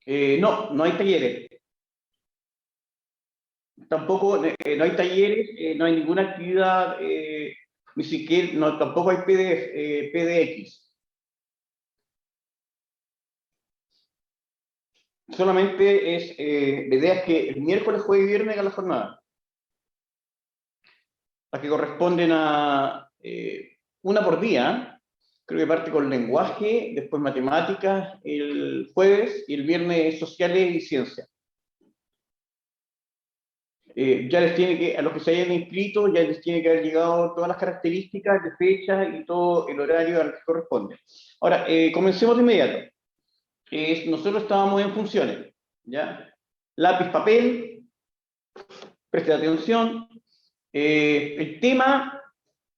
No, no hay talleres. Tampoco, no hay talleres, no hay ninguna actividad, ni siquiera, no, tampoco hay PDF, PDX. Solamente es, la idea es que el miércoles, jueves y viernes haga la jornada, las que corresponden a una por día. Creo que parte con lenguaje, después matemáticas el jueves y el viernes sociales y ciencias. Ya les tiene que, a los que se hayan inscrito, ya les tiene que haber llegado todas las características de fecha y todo el horario al que corresponde. Ahora, comencemos de inmediato. Nosotros estábamos en funciones, ¿ya? Lápiz, papel, preste atención. El tema,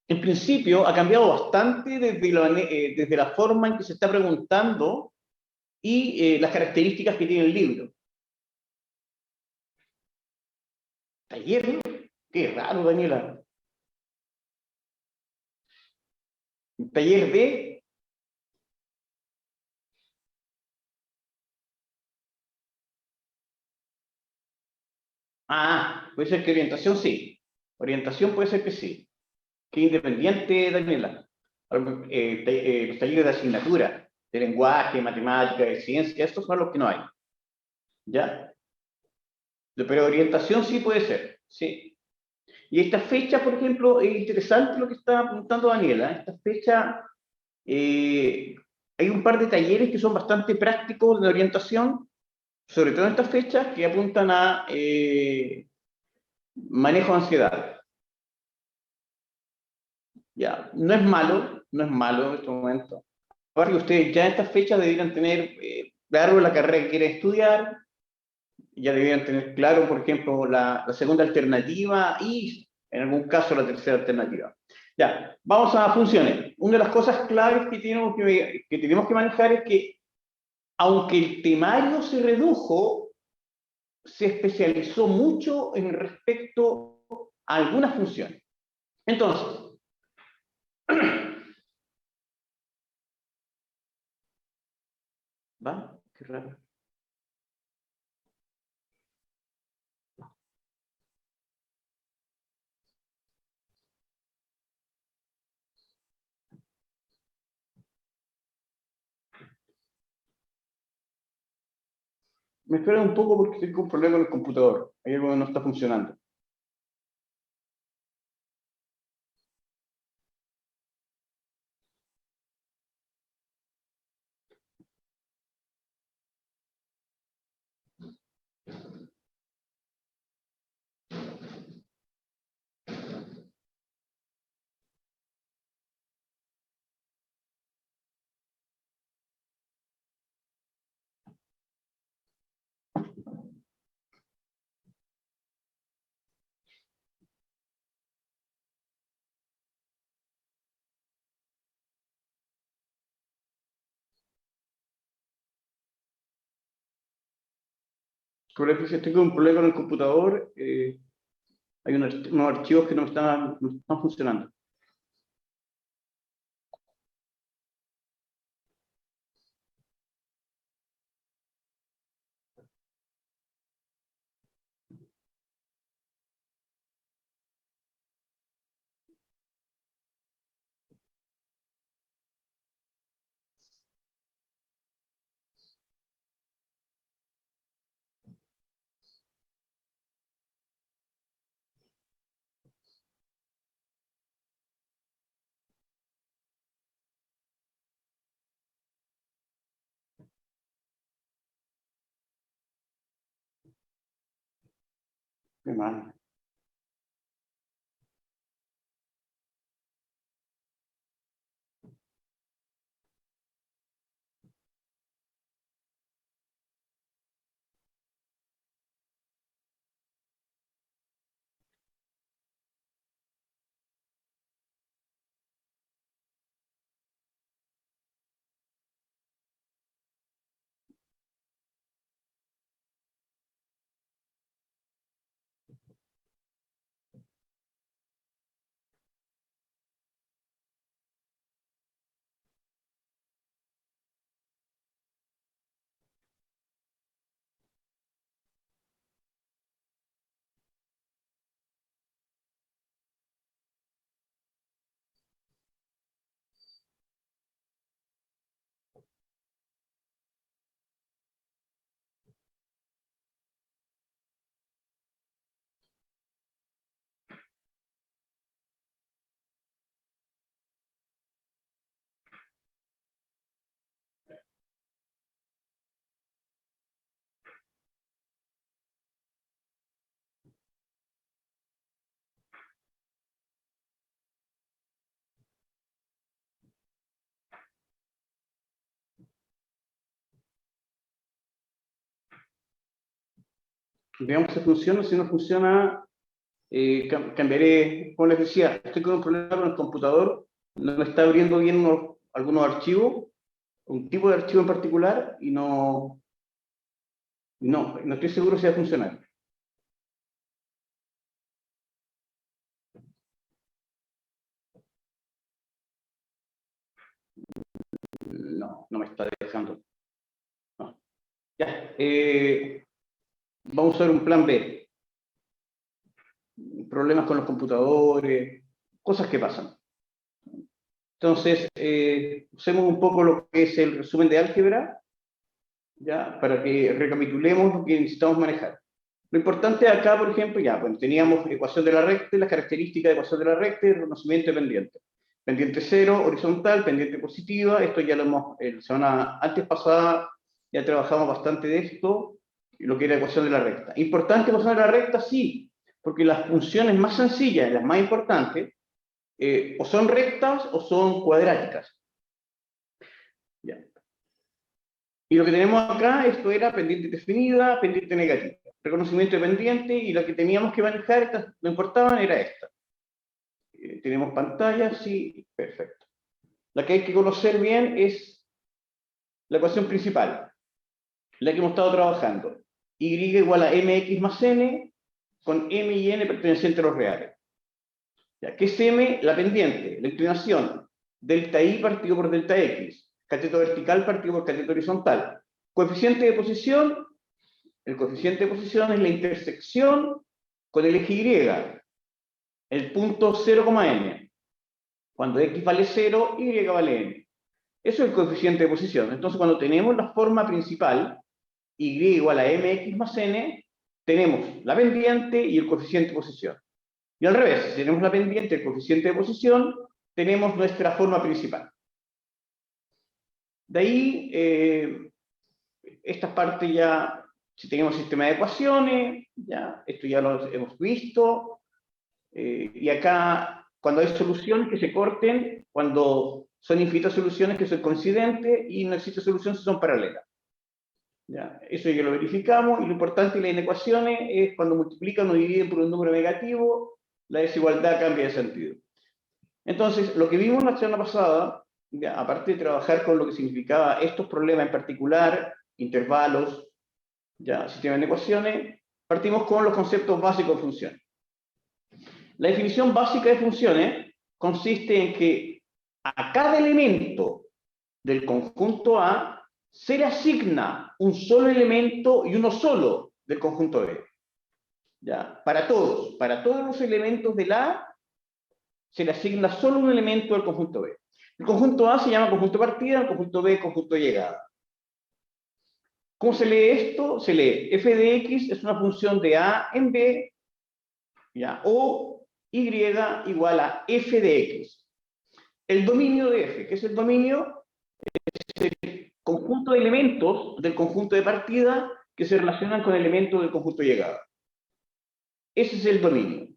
en principio, ha cambiado bastante desde la forma en que se está preguntando y las características que tiene el libro. Taller, qué raro, Daniela. Taller de... Ah, puede ser que orientación sí. Orientación puede ser que sí. Que independiente, Daniela. Los talleres de asignatura, de lenguaje, matemática, de ciencia, estos son los que no hay. ¿Ya? Pero orientación sí puede ser, sí. Y esta fecha, por ejemplo, es interesante lo que está apuntando Daniela. Esta fecha, eh, hay un par de talleres que son bastante prácticos de orientación, sobre todo en estas fechas, que apuntan a manejo de ansiedad. Ya, no es malo, no es malo en este momento. Aparte que ustedes ya en estas fechas deberían tener claro la carrera que quieren estudiar, ya deberían tener claro, por ejemplo, la segunda alternativa y en algún caso la tercera alternativa. Ya, vamos a funciones. Una de las cosas claves que tenemos que manejar es que, aunque el temario se redujo, se especializó mucho en respecto a algunas funciones. Entonces, ¿va? Qué raro. Me espera un poco porque tengo un problema con el computador. Hay algo que no está funcionando. Como les dije, tengo un problema con el computador. Hay unos archivos que no están funcionando. Qué mal. veamos si funciona. Si no funciona, cambiaré. Como les decía, estoy con un problema con el computador, no me está abriendo bien algunos archivos, un tipo de archivo en particular, y no estoy seguro si va a funcionar. No me está dejando. No. Ya, vamos a ver un plan B. Problemas con los computadores, cosas que pasan. Entonces, usemos un poco lo que es el resumen de álgebra, ¿ya? Para que recapitulemos lo que necesitamos manejar. Lo importante acá, por ejemplo, ya, bueno, teníamos ecuación de la recta, las características de ecuación de la recta y el reconocimiento de pendiente. Pendiente cero, horizontal, pendiente positiva, esto ya lo hemos, la semana antes pasada ya trabajamos bastante de esto, lo que era ecuación de la recta. Importante ecuación de la recta, sí, porque las funciones más sencillas, las más importantes, o son rectas o son cuadráticas. Ya. Y lo que tenemos acá, esto era pendiente definida, pendiente negativa, reconocimiento de pendiente, y la que teníamos que manejar, no importaban, era esta. Tenemos pantalla, sí, perfecto. La que hay que conocer bien es la ecuación principal, la que hemos estado trabajando. Y igual a mx más n, con m y n pertenecientes a los reales. Ya, ¿qué es m? La pendiente, la inclinación, delta i partido por delta x, cateto vertical partido por cateto horizontal. Coeficiente de posición, el coeficiente de posición es la intersección con el eje y, el punto 0,n. Cuando x vale 0, y vale n. Eso es el coeficiente de posición. Entonces, cuando tenemos la forma principal, y igual a mx más n, tenemos la pendiente y el coeficiente de posición. Y al revés, si tenemos la pendiente y el coeficiente de posición, tenemos nuestra forma principal. De ahí, esta parte ya, si tenemos sistema de ecuaciones, ya, esto ya lo hemos visto. Y acá, cuando hay soluciones que se corten, cuando son infinitas soluciones que son coincidentes y no existe solución si son paralelas. ¿Ya? Eso ya lo verificamos, y lo importante en las ecuaciones es cuando multiplican o dividen por un número negativo, la desigualdad cambia de sentido. Entonces, lo que vimos la semana pasada, ya, aparte de trabajar con lo que significaba estos problemas en particular, intervalos, ya, sistemas de ecuaciones, partimos con los conceptos básicos de funciones. La definición básica de funciones consiste en que a cada elemento del conjunto A se le asigna un solo elemento y uno solo del conjunto B. ¿Ya? Para todos los elementos del A se le asigna solo un elemento del conjunto B. El conjunto A se llama conjunto de partida, el conjunto B conjunto de llegada. ¿Cómo se lee esto? Se lee f de x es una función de A en B, ¿ya? O y igual a f de x. El dominio de f, ¿qué es el dominio? Es el conjunto de elementos del conjunto de partida que se relacionan con elementos del conjunto de llegada. Ese es el dominio.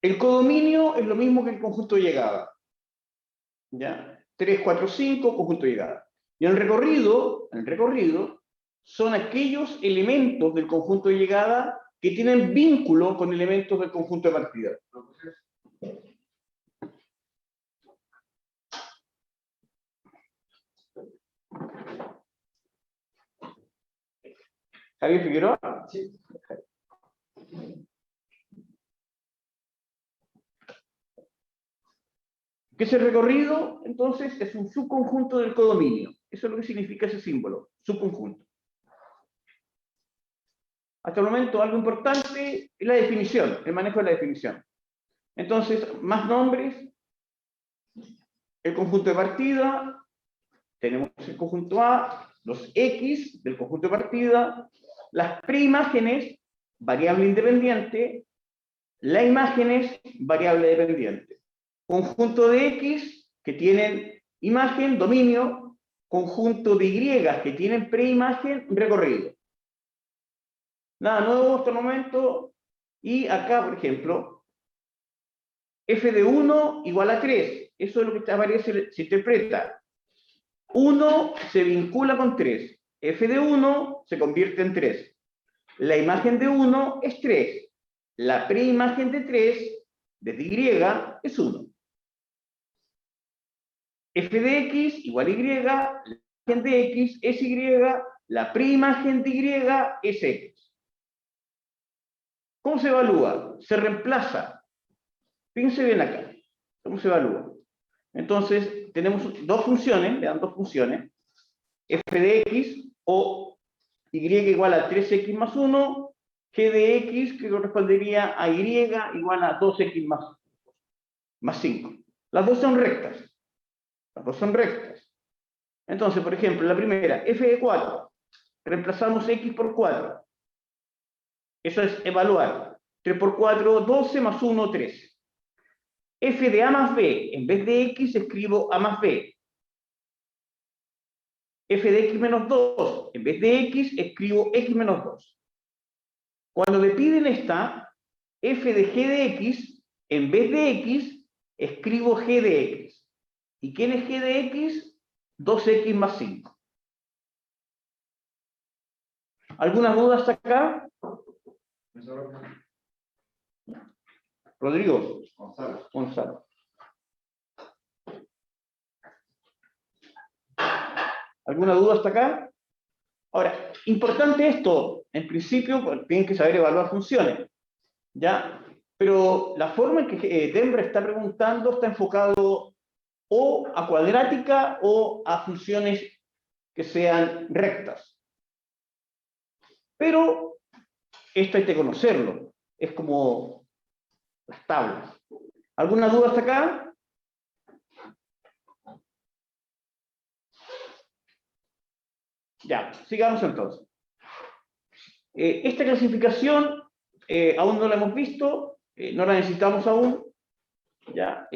El codominio es lo mismo que el conjunto de llegada. ¿Ya? 3, 4, 5, conjunto de llegada. Y el recorrido son aquellos elementos del conjunto de llegada que tienen vínculo con elementos del conjunto de partida. ¿Javier Figueroa? Sí. ¿Qué es el recorrido? Entonces, es un subconjunto del codominio. Eso es lo que significa ese símbolo, subconjunto. Hasta el momento, algo importante es la definición, el manejo de la definición. Entonces, más nombres, el conjunto de partida, tenemos el conjunto A, los X del conjunto de partida, las preimágenes, variable independiente, la imagen es variable dependiente. Conjunto de X que tienen imagen, dominio, conjunto de Y que tienen preimagen, recorrido. Nada nuevo hasta el momento. Y acá, por ejemplo, f de 1 igual a 3. Eso es lo que aparece, se interpreta. 1 se vincula con 3. f de 1 se convierte en 3. La imagen de 1 es 3. La preimagen de 3, desde Y, es 1. F de X igual Y, la imagen de X es Y, la preimagen de Y es X. ¿Cómo se evalúa? Se reemplaza. Fíjense bien acá. ¿Cómo se evalúa? Entonces, tenemos dos funciones, le dan dos funciones. F de X o Y igual a 3X más 1, G de X que correspondería a Y igual a 2X más 5. Las dos son rectas. Las dos son rectas. Entonces, por ejemplo, la primera, F de 4. Reemplazamos X por 4. Eso es evaluar. 3 por 4, 12 más 1, 13. F de A más B, en vez de X escribo A más B. F de X menos 2, en vez de X escribo X menos 2. Cuando me piden esta, F de G de X, en vez de X, escribo G de X. ¿Y quién es G de X? 2X más 5. ¿Algunas dudas hasta acá? Rodrigo. Gonzalo. ¿Alguna duda hasta acá? Ahora, importante esto, en principio, pues, tienen que saber evaluar funciones, ¿ya? Pero la forma en que Denver está preguntando está enfocado o a cuadrática o a funciones que sean rectas. Pero esto hay que conocerlo, es como las tablas. ¿Alguna duda hasta acá? Ya, sigamos entonces. Esta clasificación aún no la hemos visto, no la necesitamos aún, ya,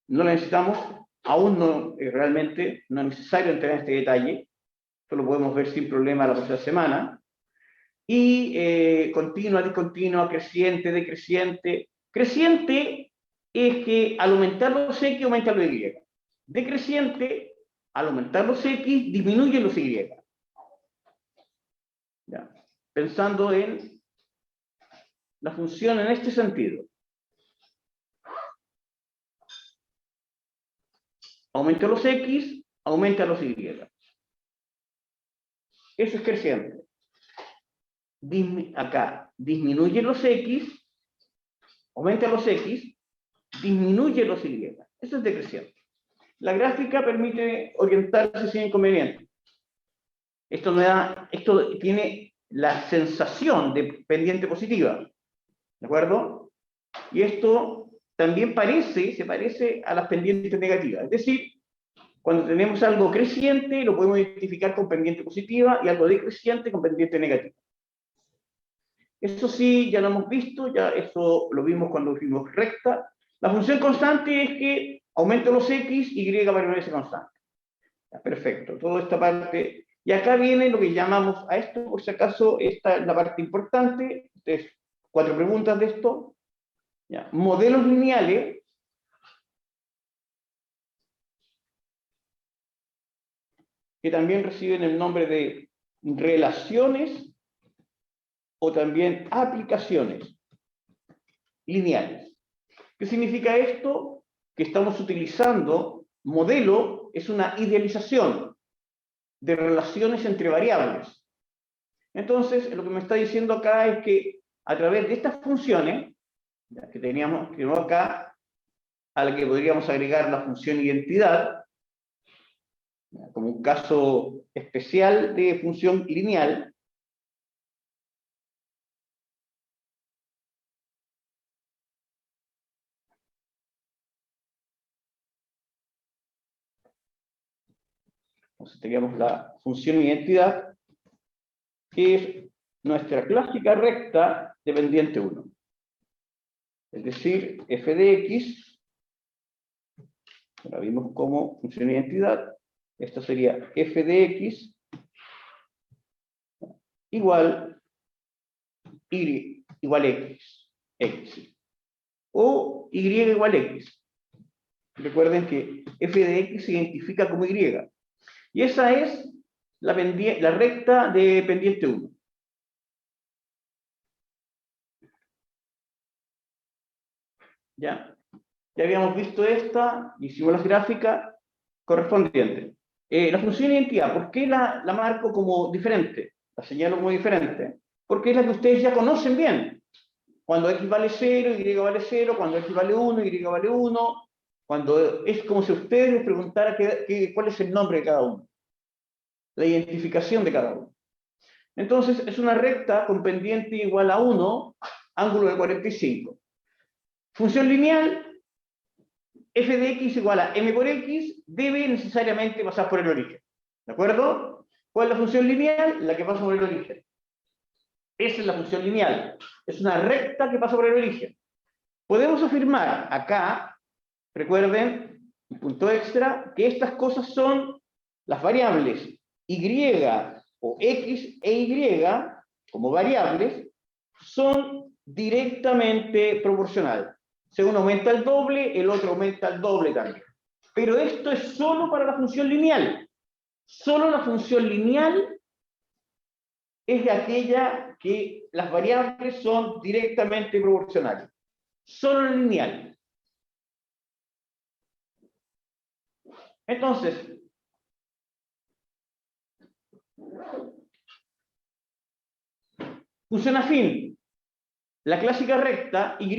no la necesitamos, aún no, realmente no es necesario entrar en este detalle, esto lo podemos ver sin problema la próxima semana. Y continua, discontinua, creciente, decreciente. Creciente es que al aumentar los X aumenta los Y. Decreciente, al aumentar los X disminuye los Y. ¿Ya? Pensando en la función en este sentido. Aumenta los X, aumenta los Y. Eso es creciente. Acá disminuye los X, aumenta los X, disminuye los Y. Eso es decreciente. La gráfica permite orientarse sin inconveniente. Esto tiene la sensación de pendiente positiva. ¿De acuerdo? Y esto también se parece a las pendientes negativas. Es decir, cuando tenemos algo creciente, lo podemos identificar con pendiente positiva y algo decreciente con pendiente negativa. Eso sí, ya lo hemos visto, ya eso lo vimos cuando vimos recta. La función constante es que aumenta los X, Y permanece constante. Ya, perfecto, toda esta parte. Y acá viene lo que llamamos a esto, por si acaso, esta es la parte importante. Entonces, 4 preguntas de esto. Ya, modelos lineales. Que también reciben el nombre de relaciones o también aplicaciones lineales. ¿Qué significa esto? Que estamos utilizando modelo, es una idealización de relaciones entre variables. Entonces, lo que me está diciendo acá es que a través de estas funciones, que teníamos acá, a la que podríamos agregar la función identidad, como un caso especial de función lineal, entonces teníamos la función identidad, que es nuestra clásica recta dependiente 1. Es decir, f de x, la vimos como función de identidad, esto sería f de x igual x, o y igual x. Recuerden que f de x se identifica como y. Y esa es la recta de pendiente 1. ¿Ya? Ya habíamos visto esta, hicimos las gráficas correspondientes. La función identidad, ¿por qué la marco como diferente? La señalo como diferente. Porque es la que ustedes ya conocen bien. Cuando x vale 0, y vale 0, cuando x vale 1, y vale 1, cuando es como si ustedes les preguntaran cuál es el nombre de cada uno, la identificación de cada uno. Entonces, es una recta con pendiente igual a 1, ángulo de 45. Función lineal, f de x igual a m por x, debe necesariamente pasar por el origen. ¿De acuerdo? ¿Cuál es la función lineal? La que pasa por el origen. Esa es la función lineal. Es una recta que pasa por el origen. Podemos afirmar acá, recuerden, un punto extra, que estas cosas son las variables y o x e y, como variables, son directamente proporcionales. Si uno aumenta el doble, el otro aumenta el doble también. Pero esto es solo para la función lineal. Solo la función lineal es aquella que las variables son directamente proporcionales. Solo la lineal. Entonces, función afín. La clásica recta y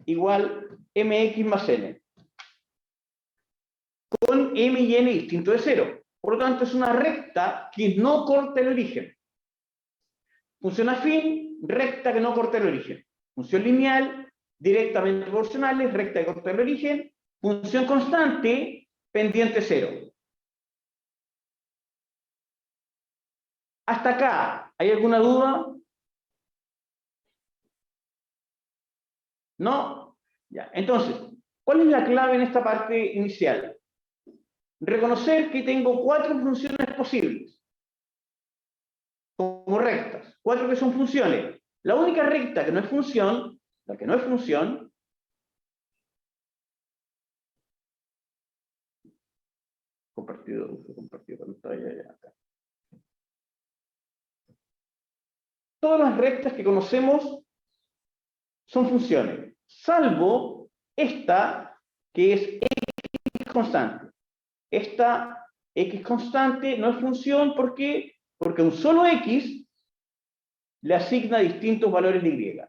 igual mx más n. Con m y n distinto de 0. Por lo tanto, es una recta que no corta el origen. Función afín, recta que no corta el origen. Función lineal, directamente proporcionales, recta que corta el origen. Función constante, pendiente 0. Hasta acá, ¿hay alguna duda? ¿No? Ya. Entonces, ¿cuál es la clave en esta parte inicial? Reconocer que tengo 4 funciones posibles como rectas, 4 que son funciones. La única recta que no es función, la que no es función, compartido pantalla ya acá. Todas las rectas que conocemos son funciones, salvo esta que es x constante. Esta x constante no es función, ¿por qué? Porque un solo x le asigna distintos valores de y.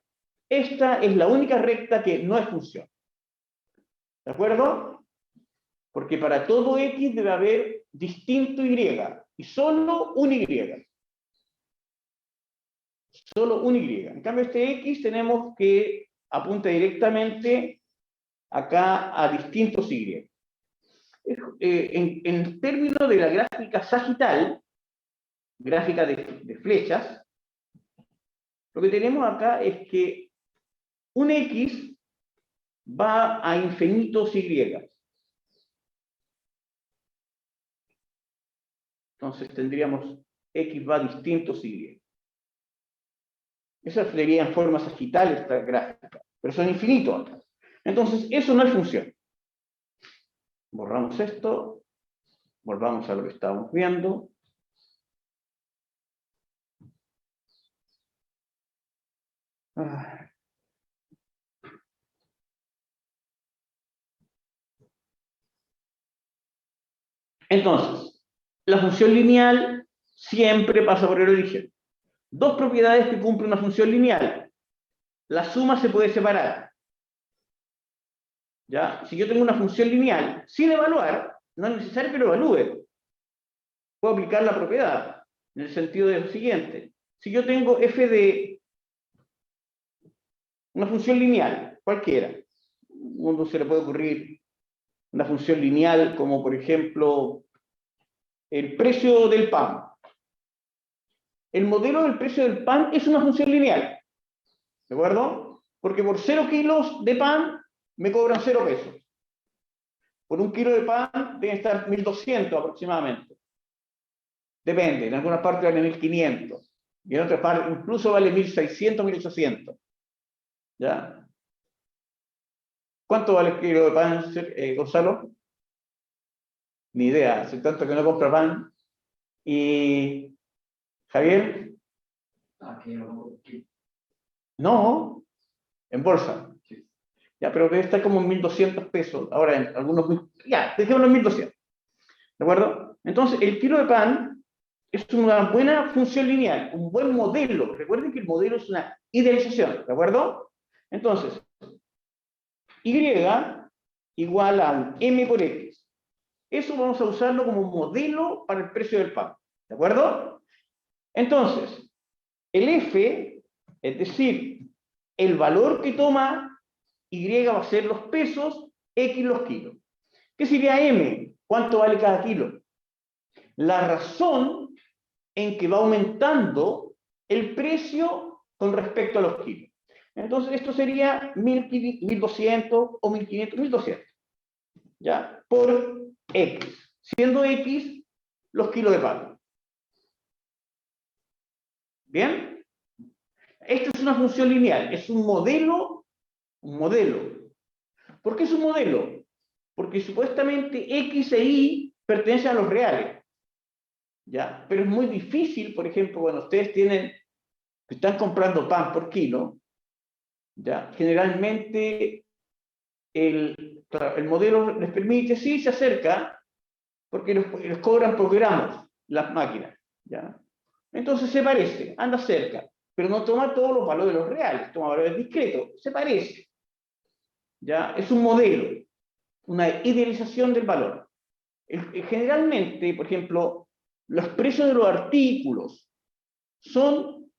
Esta es la única recta que no es función. ¿De acuerdo? Porque para todo x debe haber distinto y solo un y. Solo un y. En cambio, este x tenemos que apunta directamente acá a distintos y. En términos de la gráfica sagital, gráfica de flechas, lo que tenemos acá es que un x va a infinitos y. Entonces tendríamos x va a distintos y. Esa sería en forma sagital esta gráfica, pero son infinitos acá. Entonces, eso no es función. Borramos esto, volvamos a lo que estábamos viendo. Entonces, la función lineal siempre pasa por el origen. Dos propiedades que cumple una función lineal. La suma se puede separar. ¿Ya? Si yo tengo una función lineal sin evaluar, no es necesario que lo evalúe. Puedo aplicar la propiedad en el sentido de lo siguiente. Si yo tengo f de una función lineal, cualquiera, uno se le puede ocurrir una función lineal como, por ejemplo, el precio del pan. El modelo del precio del pan es una función lineal. ¿De acuerdo? Porque por 0 kilos de pan me cobran 0 pesos. Por un kilo de pan debe estar 1.200 aproximadamente. Depende, en algunas partes vale 1.500. Y en otras partes incluso vale 1.600, 1.800. ¿Ya? ¿Cuánto vale el kilo de pan, Gonzalo? Ni idea, hace tanto que no compra pan. ¿Y Javier? No, en bolsa. Ya, pero debe estar como en 1.200 pesos. Ahora, en algunos, ya, dejémoslo en 1.200. ¿De acuerdo? Entonces, el kilo de pan es una buena función lineal, un buen modelo. Recuerden que el modelo es una idealización, ¿de acuerdo? Entonces, Y igual a un M por X. Eso vamos a usarlo como modelo para el precio del pan, ¿de acuerdo? Entonces, el F, es decir, el valor que toma Y va a ser los pesos, X los kilos. ¿Qué sería M? ¿Cuánto vale cada kilo? La razón en que va aumentando el precio con respecto a los kilos. Entonces, esto sería 1.200 o 1.500, 1.200, ¿ya? Por X, siendo X los kilos de pan. ¿Bien? Esto es una función lineal, es un modelo, un modelo. ¿Por qué es un modelo? Porque supuestamente X e Y pertenecen a los reales, ¿ya? Pero es muy difícil, por ejemplo, cuando ustedes están comprando pan por kilo, ¿ya? Generalmente el modelo les permite, sí, se acerca, porque les cobran por gramos las máquinas, ¿ya? Entonces se parece, anda cerca, pero no toma todos los valores de los reales, toma valores discretos, se parece, ¿ya? Es un modelo, una idealización del valor. Generalmente, por ejemplo, los precios de los artículos son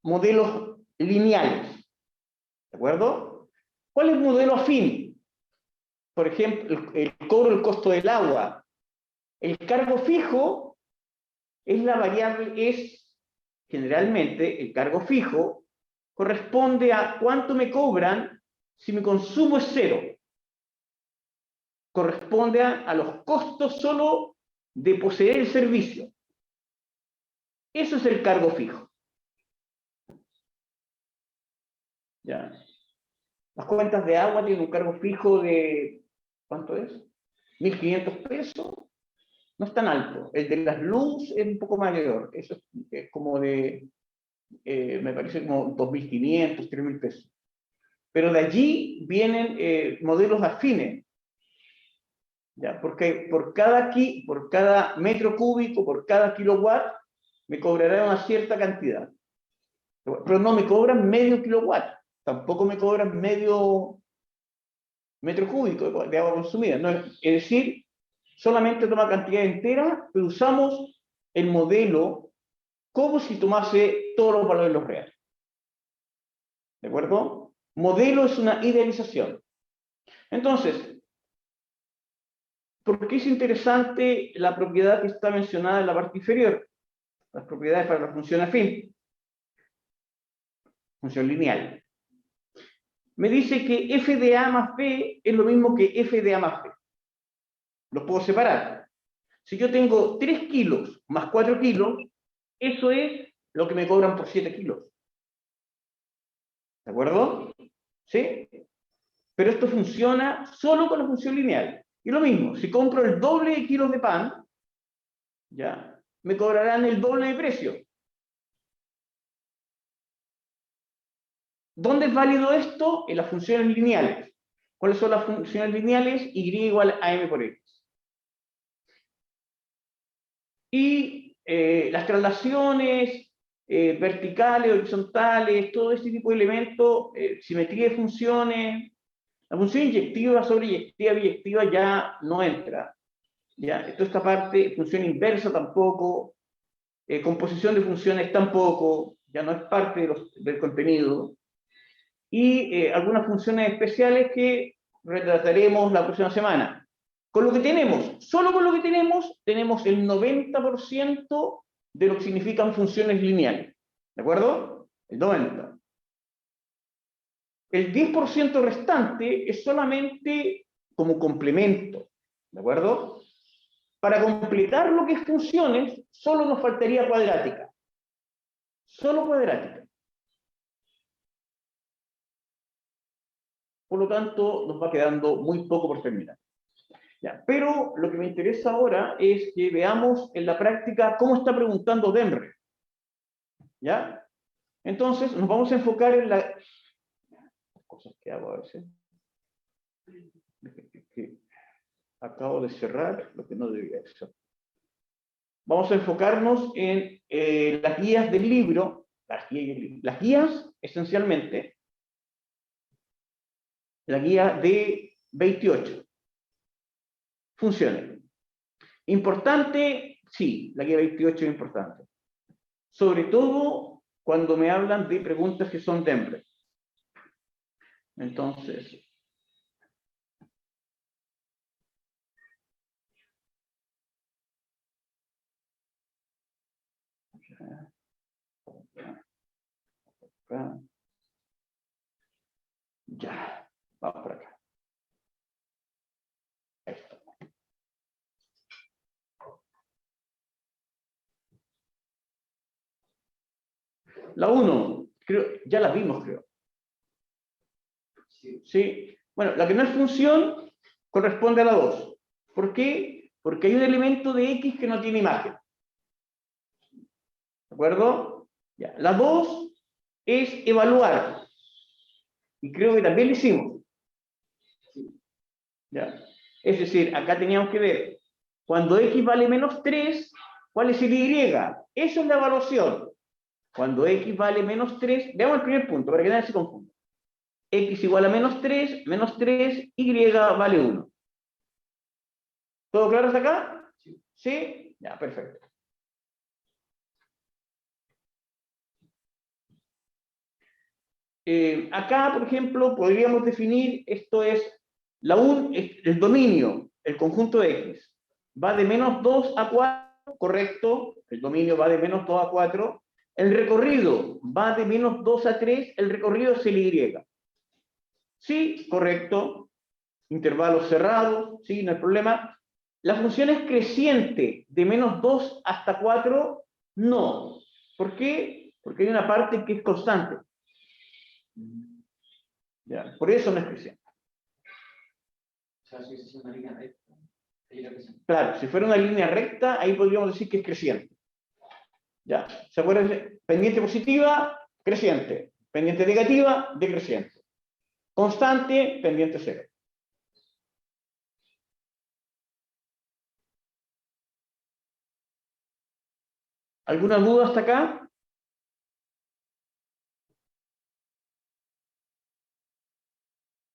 modelos lineales, ¿de acuerdo? ¿Cuál es el modelo afín? Por ejemplo, el cobro del costo del agua. El cargo fijo es la variable, es generalmente el cargo fijo corresponde a cuánto me cobran si mi consumo es cero. Corresponde a los costos solo de poseer el servicio. Eso es el cargo fijo. ¿Ya? Las cuentas de agua tienen un cargo fijo de, ¿cuánto es? 1.500 pesos. No es tan alto. El de las luz es un poco mayor. Eso es como de, me parece como 2.500, 3.000 pesos. Pero de allí vienen modelos afines. ¿Ya? Porque por cada metro cúbico, por cada kilowatt, me cobrarán una cierta cantidad. Pero no me cobran medio kilowatt. Tampoco me cobran medio metro cúbico de agua consumida. No, es decir, solamente toma cantidad entera, pero usamos el modelo como si tomase todos los valores de los reales. ¿De acuerdo? Modelo es una idealización. Entonces, ¿por qué es interesante la propiedad que está mencionada en la parte inferior? Las propiedades para la función afín. Función lineal. Me dice que f de a más b es lo mismo que f de a más b. Los puedo separar. Si yo tengo 3 kilos más 4 kilos, eso es lo que me cobran por 7 kilos. ¿De acuerdo? ¿Sí? Pero esto funciona solo con la función lineal. Y lo mismo, si compro el doble de kilos de pan, ¿ya? Me cobrarán el doble de precio. ¿Dónde es válido esto? En las funciones lineales. ¿Cuáles son las funciones lineales? Y igual a m por x. Y las traslaciones verticales, horizontales, todo este tipo de elementos, simetría de funciones, la función inyectiva sobre inyectiva biyectiva ya no entra. ¿Ya? Toda esta parte, función inversa tampoco, composición de funciones tampoco, ya no es parte del contenido. Y algunas funciones especiales que retrataremos la próxima semana. Con lo que tenemos, solo con lo que tenemos el 90% de lo que significan funciones lineales. ¿De acuerdo? El 90%. El 10% restante es solamente como complemento. ¿De acuerdo? Para completar lo que es funciones, solo nos faltaría cuadrática. Solo cuadrática. Por lo tanto, nos va quedando muy poco por terminar. Ya, pero lo que me interesa ahora es que veamos en la práctica cómo está preguntando Denre. ¿Ya? Entonces, nos vamos a enfocar en la... cosas que hago a veces. Que acabo de cerrar lo que no debía hacer. Vamos a enfocarnos en las guías del libro. Las guías, esencialmente, la guía de 28. Funciones. Importante, sí, la guía 28 es importante. Sobre todo cuando me hablan de preguntas que son dembres. Entonces, ya, vamos por acá. Esto. La 1, ya la vimos, creo. Sí. Bueno, la que no es función corresponde a la 2. ¿Por qué? Porque hay un elemento de X que no tiene imagen. ¿De acuerdo? Ya. La 2 es evaluar. Y creo que también lo hicimos. ¿Ya? Es decir, acá teníamos que ver, cuando X vale menos 3, ¿cuál es el Y? Eso es la evaluación. Cuando X vale menos 3, veamos el primer punto, para que nadie se confunda. X igual a menos 3, Y vale 1. ¿Todo claro hasta acá? Sí. ¿Sí? Ya, perfecto. Acá, por ejemplo, podríamos definir, esto es, el dominio, el conjunto de X, va de menos 2 a 4, correcto, el dominio va de menos 2 a 4, el recorrido va de menos 2 a 3, el recorrido es el Y. Sí, correcto, intervalos cerrados, sí, no hay problema. La función es creciente, de menos 2 hasta 4, no. ¿Por qué? Porque hay una parte que es constante. ¿Ya? Por eso no es creciente. O sea, si es una línea recta, claro, si fuera una línea recta, ahí podríamos decir que es creciente. ¿Ya? ¿Se acuerdan? Pendiente positiva, creciente. Pendiente negativa, decreciente. Constante, pendiente cero. ¿Alguna duda hasta acá?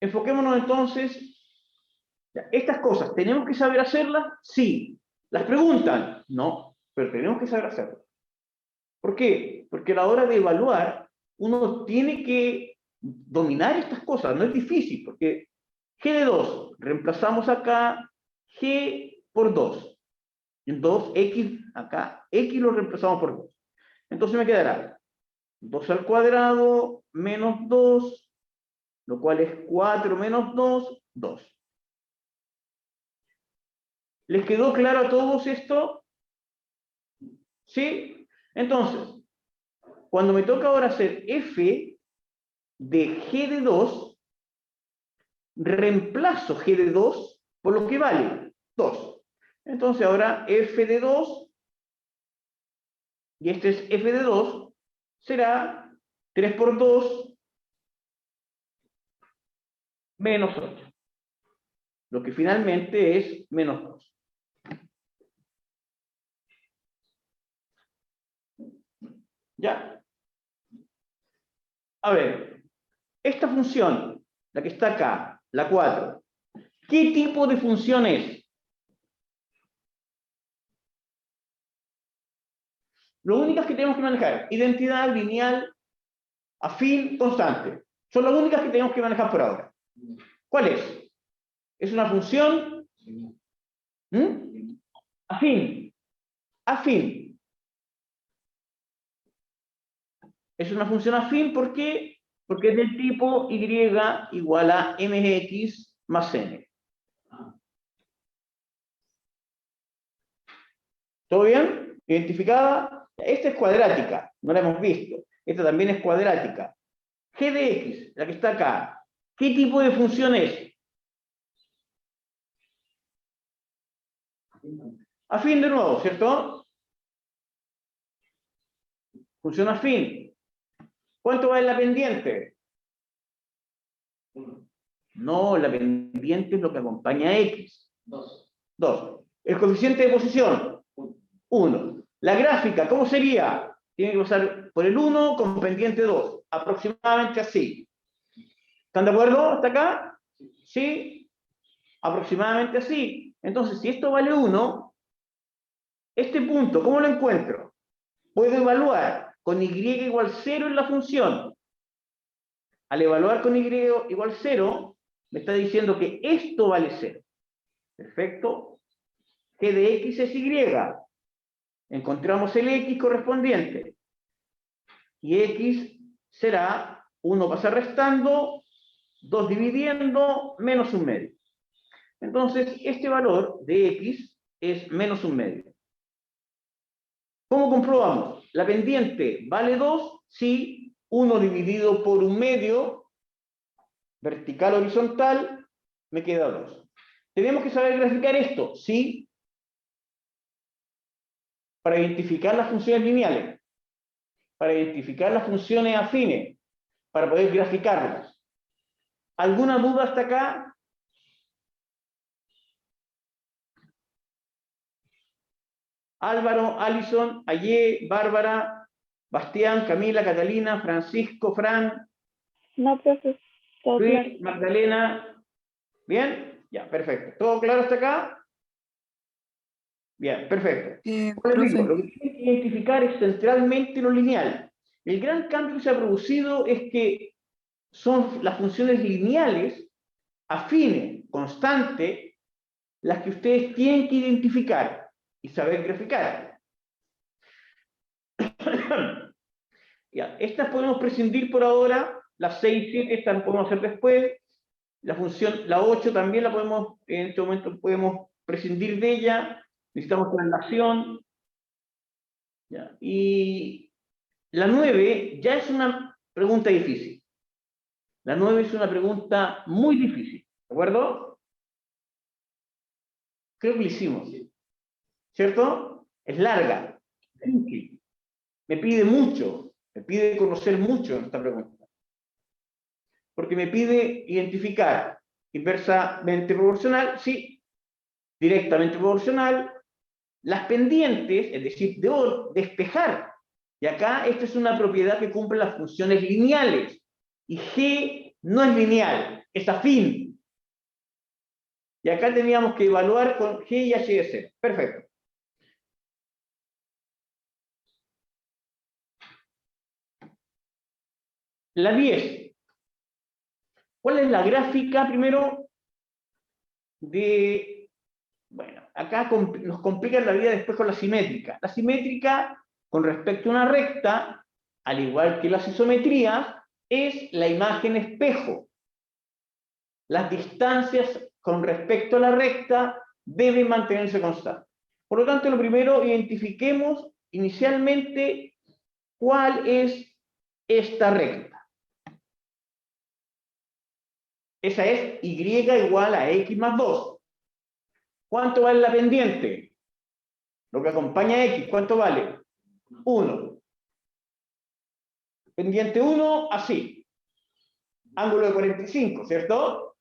Enfoquémonos entonces. Ya, estas cosas, ¿tenemos que saber hacerlas? Sí. ¿Las preguntan? No, pero tenemos que saber hacerlas. ¿Por qué? Porque a la hora de evaluar, uno tiene que dominar estas cosas. No es difícil, porque G de 2, reemplazamos acá G por 2. En 2x, acá, x lo reemplazamos por 2. Entonces me quedará 2 al cuadrado menos 2, lo cual es 4 menos 2, 2. ¿Les quedó claro a todos esto? ¿Sí? Entonces, cuando me toca ahora hacer f de g de 2, reemplazo g de 2 por lo que vale 2. Entonces ahora f de 2, y este es f de 2, será 3 por 2 menos 8. Lo que finalmente es menos 2. ¿Ya? A ver, esta función, la que está acá, la 4, ¿qué tipo de función es? Lo únicas que tenemos que manejar, identidad, lineal, afín, constante. Son las únicas que tenemos que manejar por ahora. ¿Cuál es? ¿Es una función? ¿Mm? Afín. Afín. Es una función afín, ¿por qué? Porque es del tipo y igual a mx más n. ¿Todo bien? ¿Identificada? Esta es cuadrática, no la hemos visto. Esta también es cuadrática. G de x, la que está acá, ¿qué tipo de función es? Afín de nuevo, ¿cierto? Función afín. ¿Cuánto vale la pendiente? 1. No, la pendiente es lo que acompaña a X. 2. 2. El coeficiente de posición, 1. La gráfica, ¿cómo sería? Tiene que pasar por el 1 con pendiente 2. Aproximadamente así. ¿Están de acuerdo hasta acá? Sí. Aproximadamente así. Entonces, si esto vale 1, este punto, ¿cómo lo encuentro? Puedo evaluar con y igual 0 en la función. Al evaluar con y igual 0, me está diciendo que esto vale 0. Perfecto. Que de x es y. Encontramos el x correspondiente. Y x será 1 pasa restando, 2 dividiendo, menos 1/2. Entonces, este valor de x es menos 1/2. ¿Cómo comprobamos? La pendiente vale 2 si 1 dividido por 1/2, vertical horizontal, me queda 2. Tenemos que saber graficar esto, ¿sí? Para identificar las funciones lineales, para identificar las funciones afines, para poder graficarlas. ¿Alguna duda hasta acá? Álvaro, Alison, Ayé, Bárbara, Bastián, Camila, Catalina, Francisco, Fran, No, profe, todo claro. Luis, Magdalena. ¿Bien? Ya, perfecto. ¿Todo claro hasta acá? Bien, perfecto. Como les digo, Profe, lo que tienen que identificar es centralmente lo lineal. El gran cambio que se ha producido es que son las funciones lineales, afines, constantes, las que ustedes tienen que identificar y saber graficar. Ya, estas podemos prescindir por ahora, las 6 y 7 estas las podemos hacer después, la función, la 8 también la podemos, en este momento podemos prescindir de ella, necesitamos traslación, ya, y la 9 ya es una pregunta difícil. La 9 es una pregunta muy difícil, ¿de acuerdo? Creo que lo hicimos, ¿cierto? Es larga, me pide mucho, me pide conocer mucho en esta pregunta. Porque me pide identificar inversamente proporcional, sí, directamente proporcional, las pendientes, es decir, debo despejar. Y acá esta es una propiedad que cumple las funciones lineales. Y G no es lineal, es afín. Y acá teníamos que evaluar con G y H de 0. Perfecto. La 10. ¿Cuál es la gráfica primero de... Bueno, acá nos complican la vida después con la simétrica. La simétrica, con respecto a una recta, al igual que las isometrías, es la imagen espejo. Las distancias con respecto a la recta deben mantenerse constantes. Por lo tanto, lo primero, identifiquemos inicialmente cuál es esta recta. Esa es y igual a x más 2. ¿Cuánto vale la pendiente? Lo que acompaña a x, ¿cuánto vale? 1. Pendiente 1, así. Ángulo de 45, ¿cierto?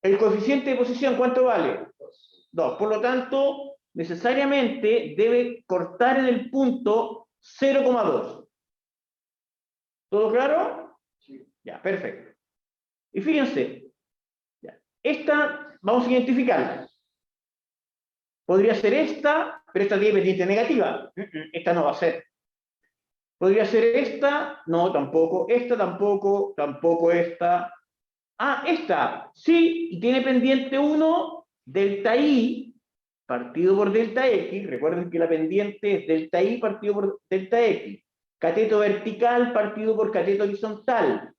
El coeficiente de posición, ¿cuánto vale? 2. Por lo tanto, necesariamente debe cortar en el punto 0,2. ¿Todo claro? Sí. Ya, perfecto. Y fíjense, ya, esta vamos a identificarla. Podría ser esta, pero esta tiene pendiente negativa. Esta no va a ser. Podría ser esta, no, tampoco. Esta tampoco, tampoco esta. Ah, esta, sí, y tiene pendiente 1, delta I, partido por delta X. Recuerden que la pendiente es delta I partido por delta X. Cateto vertical partido por cateto horizontal.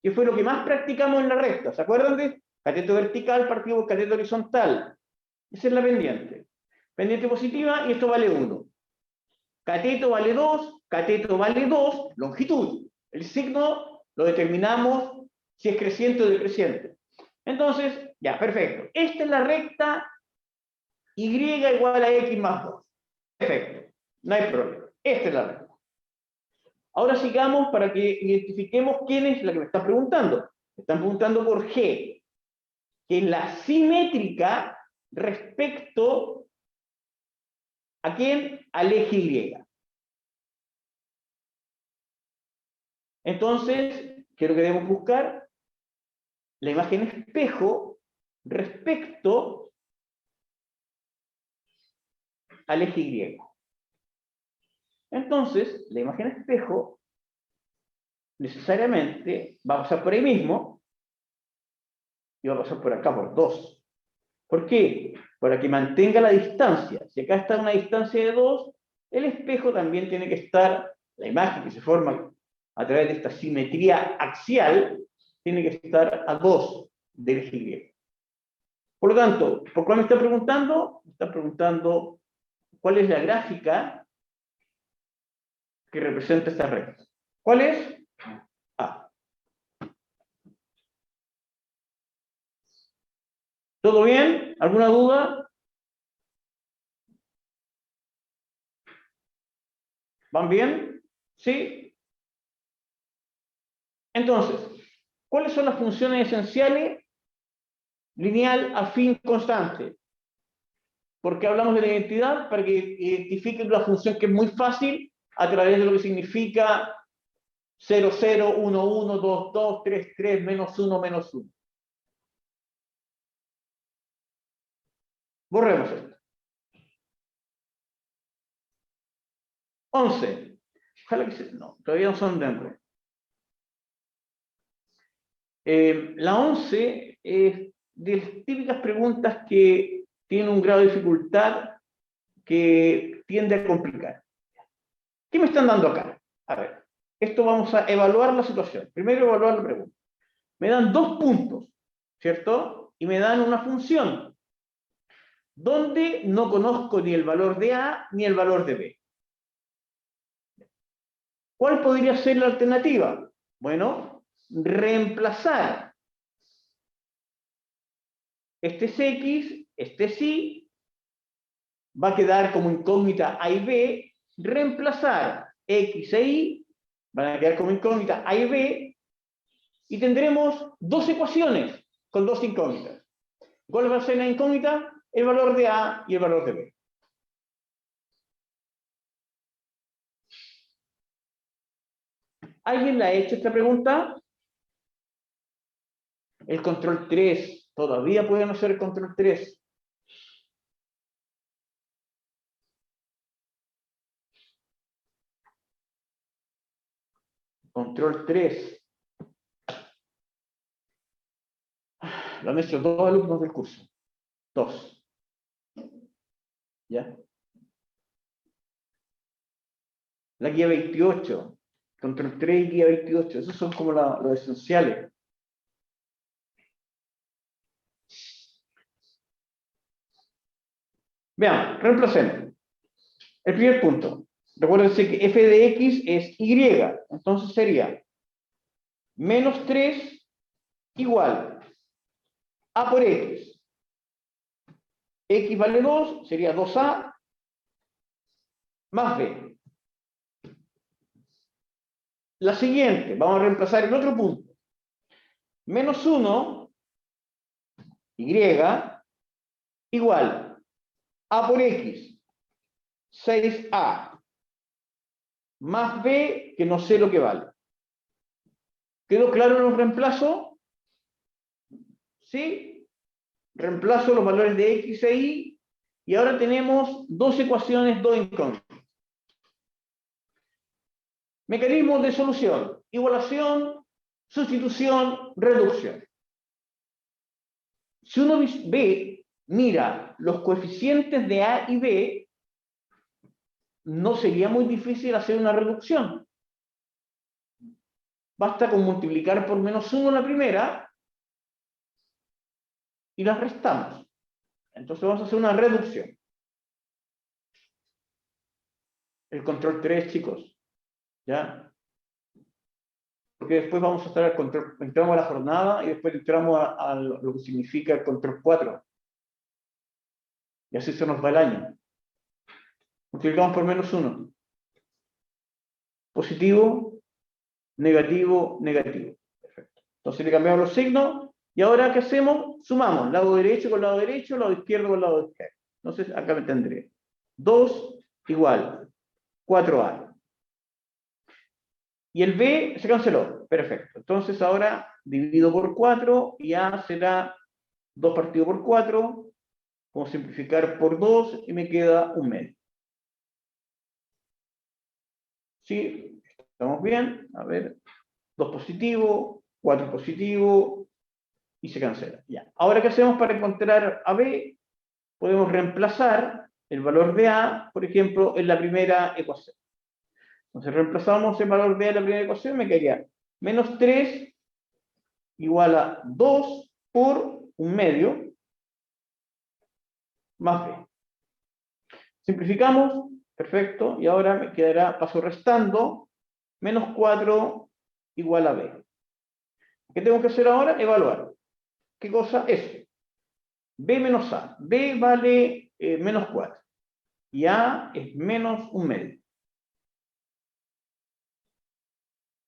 Que fue lo que más practicamos en la recta. ¿Se acuerdan de cateto vertical partido por cateto horizontal? Esa es la pendiente. Pendiente positiva y esto vale 1. Cateto vale 2, cateto vale 2, longitud. El signo lo determinamos si es creciente o decreciente. Entonces, ya, perfecto. Esta es la recta y igual a x más 2. Perfecto. No hay problema. Esta es la recta. Ahora sigamos para que identifiquemos quién es la que me está preguntando. Me están preguntando por G, que es la simétrica respecto ¿a quién? Al eje Y. Entonces, ¿qué es lo que debemos buscar? La imagen espejo respecto al eje Y. Entonces, la imagen espejo necesariamente va a pasar por ahí mismo y va a pasar por acá por 2. ¿Por qué? Para que mantenga la distancia. Si acá está una distancia de 2, el espejo también tiene que estar, la imagen que se forma a través de esta simetría axial, tiene que estar a 2 del eje Y. Por lo tanto, ¿por cuál me está preguntando? Me está preguntando cuál es la gráfica que representa esta recta. ¿Cuál es? A. ¿Todo bien? ¿Alguna duda? ¿Van bien? ¿Sí? Entonces, ¿cuáles son las funciones esenciales? Lineal, afín, constante. ¿Por qué hablamos de la identidad? Para que identifiquen la función que es muy fácil a través de lo que significa 0, 0, 1, 1, 2, 2, 3, 3, menos 1, menos 1. Borremos esto. 11. Ojalá que se... No, todavía no son dentro. La 11 es de las típicas preguntas que tienen un grado de dificultad que tiende a complicar. ¿Qué me están dando acá? A ver, esto vamos a evaluar la situación. Primero evaluar la pregunta. Me dan 2 puntos, ¿cierto? Y me dan una función donde no conozco ni el valor de A ni el valor de B. ¿Cuál podría ser la alternativa? Bueno, reemplazar. Este es X, este es Y, va a quedar como incógnita A y B, reemplazar X e Y, van a quedar como incógnita A y B, y tendremos 2 ecuaciones con 2 incógnitas. ¿Cuál va a ser la incógnita? El valor de A y el valor de B. ¿Alguien le ha hecho esta pregunta? El control 3. Todavía pueden hacer el control 3. Control 3. Lo han hecho 2 alumnos del curso. 2. ¿Ya? La guía 28. Control 3 y guía 28. Esos son como los esenciales. Vean, reemplacemos. El primer punto. Recuérdense que f de x es y. Entonces sería menos 3 igual a por x. X vale 2, sería 2a más b. La siguiente, vamos a reemplazar el otro punto. Menos 1, y, igual a por x, 6a, más b, que no sé lo que vale. ¿Quedó claro los reemplazos? ¿Sí? Reemplazo los valores de x e y, y ahora tenemos 2 ecuaciones, 2 incógnitas. Mecanismos de solución: igualación, sustitución, reducción. Si uno mira los coeficientes de A y B, no sería muy difícil hacer una reducción. Basta con multiplicar por menos 1 la primera y las restamos. Entonces vamos a hacer una reducción. El control 3, chicos. ¿Ya? Porque después vamos a estar al control, entramos a la jornada y después entramos a lo que significa el control 4. Y así se nos va el año. Multiplicamos por menos 1. positivo, negativo, negativo. Perfecto. Entonces le cambiamos los signos, y ahora ¿qué hacemos? Sumamos lado derecho con lado derecho, lado izquierdo con lado izquierdo. Entonces acá me tendré 2 igual 4A. Y el B se canceló. Perfecto. Entonces ahora divido por 4 y A será 2 partido por 4. Vamos a simplificar por 2 y me queda un medio. ¿Sí? ¿Estamos bien? A ver. 2 positivo, 4 positivo y se cancela. Ya. Ahora, ¿qué hacemos para encontrar a B? Podemos reemplazar el valor de A, por ejemplo, en la primera ecuación. Entonces reemplazamos el valor de A en la primera ecuación, me quedaría menos 3 igual a 2 por un medio más B. Simplificamos, perfecto, y ahora me quedará, paso restando, menos 4 igual a B. ¿Qué tengo que hacer ahora? Evaluar. ¿Qué cosa? Eso. B menos A. B vale menos 4. Y A es menos un medio.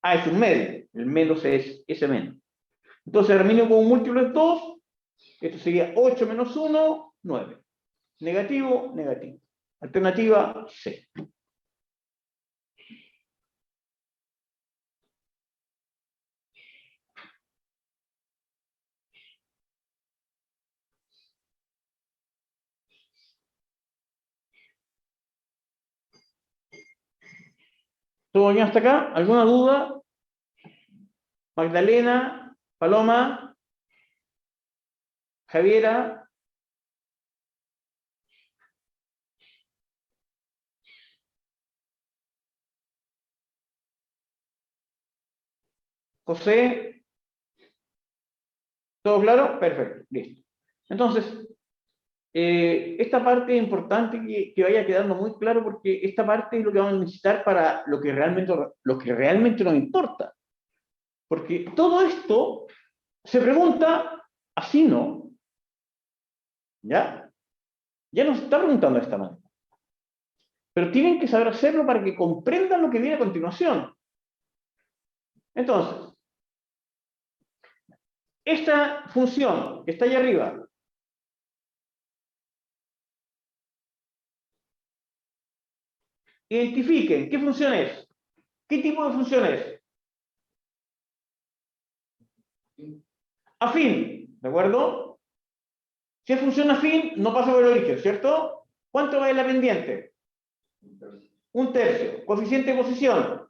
A es un medio. El menos es ese menos. Entonces, termino con un múltiplo de 2. Esto sería 8 menos 1, 9. Negativo, negativo. Alternativa C. ¿Todo bien hasta acá? ¿Alguna duda? Magdalena, Paloma, Javiera. José. ¿Todo claro? Perfecto, listo. Entonces, esta parte es importante que vaya quedando muy claro porque esta parte es lo que vamos a necesitar para lo que realmente nos importa. Porque todo esto se pregunta así, ¿no? ¿Ya? Ya nos está preguntando de esta manera. Pero tienen que saber hacerlo para que comprendan lo que viene a continuación. Entonces, esta función que está ahí arriba, identifiquen qué función es. ¿Qué tipo de función es? Afín, ¿de acuerdo? Si es función afín, no pasa por el origen, ¿cierto? ¿Cuánto va en la pendiente? Un tercio. Coeficiente de posición,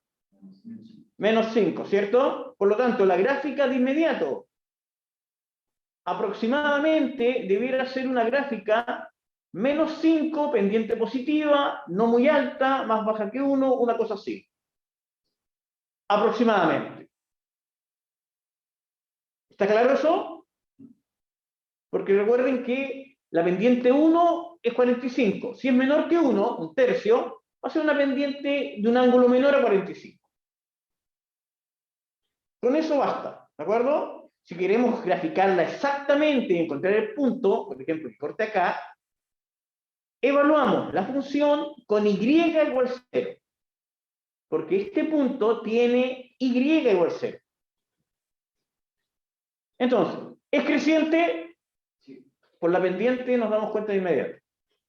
menos 5, ¿cierto? Por lo tanto, la gráfica de inmediato aproximadamente debiera ser una gráfica menos 5, pendiente positiva, no muy alta, más baja que 1, una cosa así. Aproximadamente. ¿Está claro eso? Porque recuerden que la pendiente 1 es 45. Si es menor que 1, un tercio, va a ser una pendiente de un ángulo menor a 45. Con eso basta, ¿de acuerdo? Si queremos graficarla exactamente y encontrar el punto, por ejemplo, el corte acá, evaluamos la función con y igual 0. Porque este punto tiene y igual 0. Entonces, ¿es creciente? Por la pendiente nos damos cuenta de inmediato.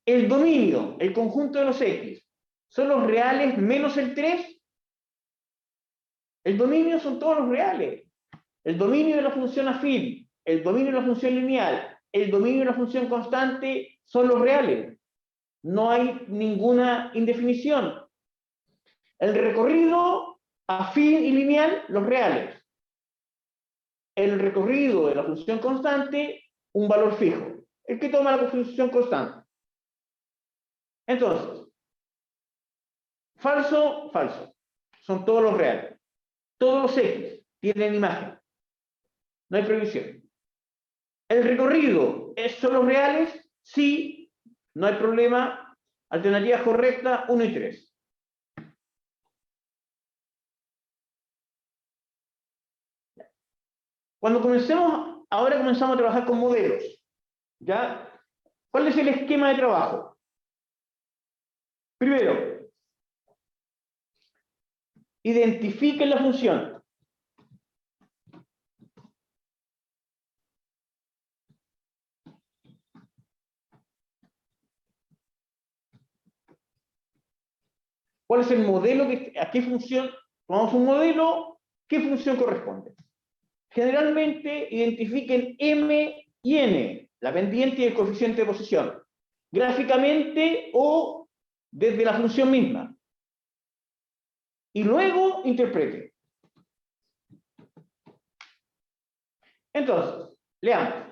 El dominio, el conjunto de los X, ¿son los reales menos el 3? El dominio son todos los reales. El dominio de la función afín, el dominio de la función lineal, el dominio de la función constante son los reales. No hay ninguna indefinición. El recorrido afín y lineal, los reales. El recorrido de la función constante, un valor fijo. El que toma la función constante. Entonces, falso, falso. Son todos los reales. Todos los X tienen imagen. No hay previsión. ¿El recorrido son los reales? Sí, no hay problema. Alternativa correcta, 1 y 3. Cuando ahora comenzamos a trabajar con modelos. ¿Ya? ¿Cuál es el esquema de trabajo? Primero, Identifiquen la función. ¿Cuál es el modelo? ¿A qué función? Tomamos un modelo, ¿qué función corresponde? Generalmente identifiquen M y N, la pendiente y el coeficiente de posición, gráficamente o desde la función misma. Y luego interpreten. Entonces, leamos.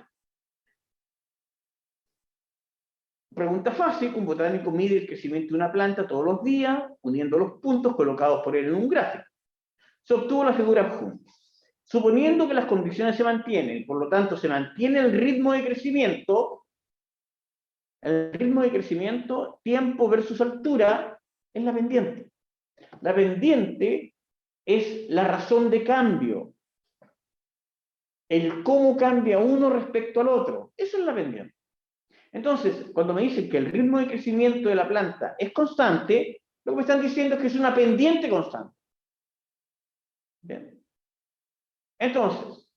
Pregunta fácil: un botánico mide el crecimiento de una planta todos los días, uniendo los puntos colocados por él en un gráfico. Se obtuvo la figura adjunta. Suponiendo que las condiciones se mantienen, por lo tanto se mantiene el ritmo de crecimiento, tiempo versus altura, es la pendiente. La pendiente es la razón de cambio, el cómo cambia uno respecto al otro. Eso es la pendiente. Entonces, cuando me dicen que el ritmo de crecimiento de la planta es constante, lo que me están diciendo es que es una pendiente constante. Bien. Entonces,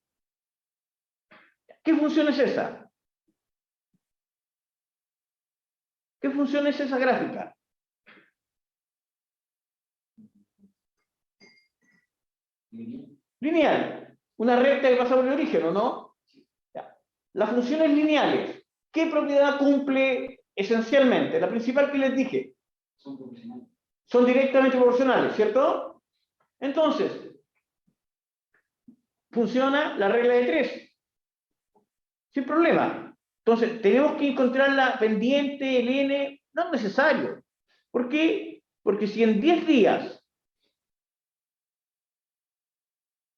¿qué función es esa? ¿Qué función es esa gráfica? Lineal. Una recta que pasa por el origen, ¿o no? Ya. Las funciones lineales, ¿qué propiedad cumple esencialmente? La principal que les dije. Son directamente proporcionales, ¿cierto? Entonces, funciona la regla de 3. Sin problema. Entonces, tenemos que encontrar la pendiente, el n, no es necesario. ¿Por qué? Porque si en 10 días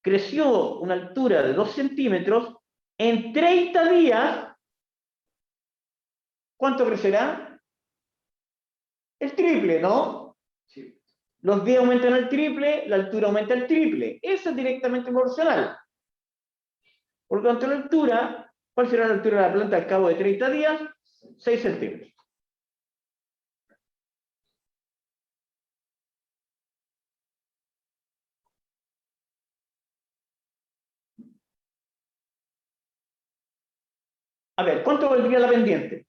creció una altura de 2 centímetros, en 30 días, ¿cuánto crecerá? El triple, ¿no? Sí. Los días aumentan al triple, la altura aumenta al triple. Eso es directamente proporcional. Por lo tanto, la altura, ¿cuál será la altura de la planta al cabo de 30 días? 6 centímetros. A ver, ¿cuánto valdría la pendiente?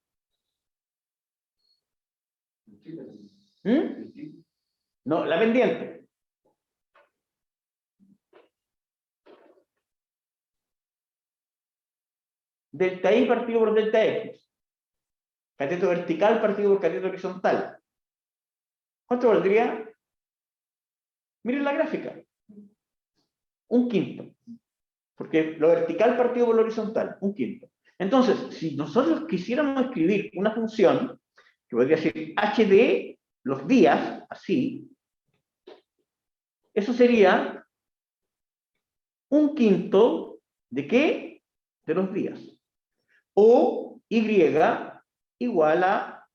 ¿Mm? No, la pendiente. Delta I partido por delta X. Cateto vertical partido por cateto horizontal. ¿Cuánto valdría? Miren la gráfica. Un quinto. Porque lo vertical partido por lo horizontal. Un quinto. Entonces, si nosotros quisiéramos escribir una función, que podría ser h de los días, así, eso sería un quinto ¿de qué? De los días. O y igual a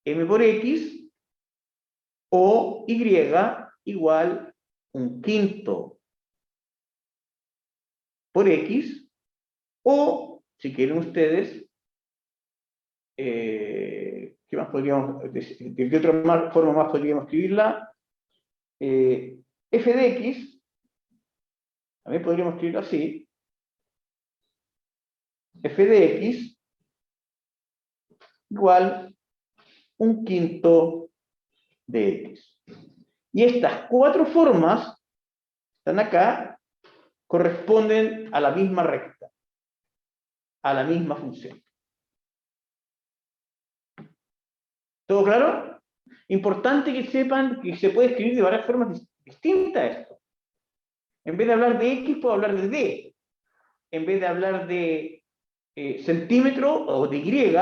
m por x, o y igual un quinto por x, o, si quieren ustedes, ¿qué más podríamos decir? ¿De qué otra forma más podríamos escribirla? F de x, también podríamos escribirlo así, f de x igual un quinto de x. Y estas 4 formas, están acá, corresponden a la misma recta, a la misma función. ¿Todo claro? Importante que sepan que se puede escribir de varias formas distintas esto. En vez de hablar de x, puedo hablar de d. En vez de hablar de centímetro o de y,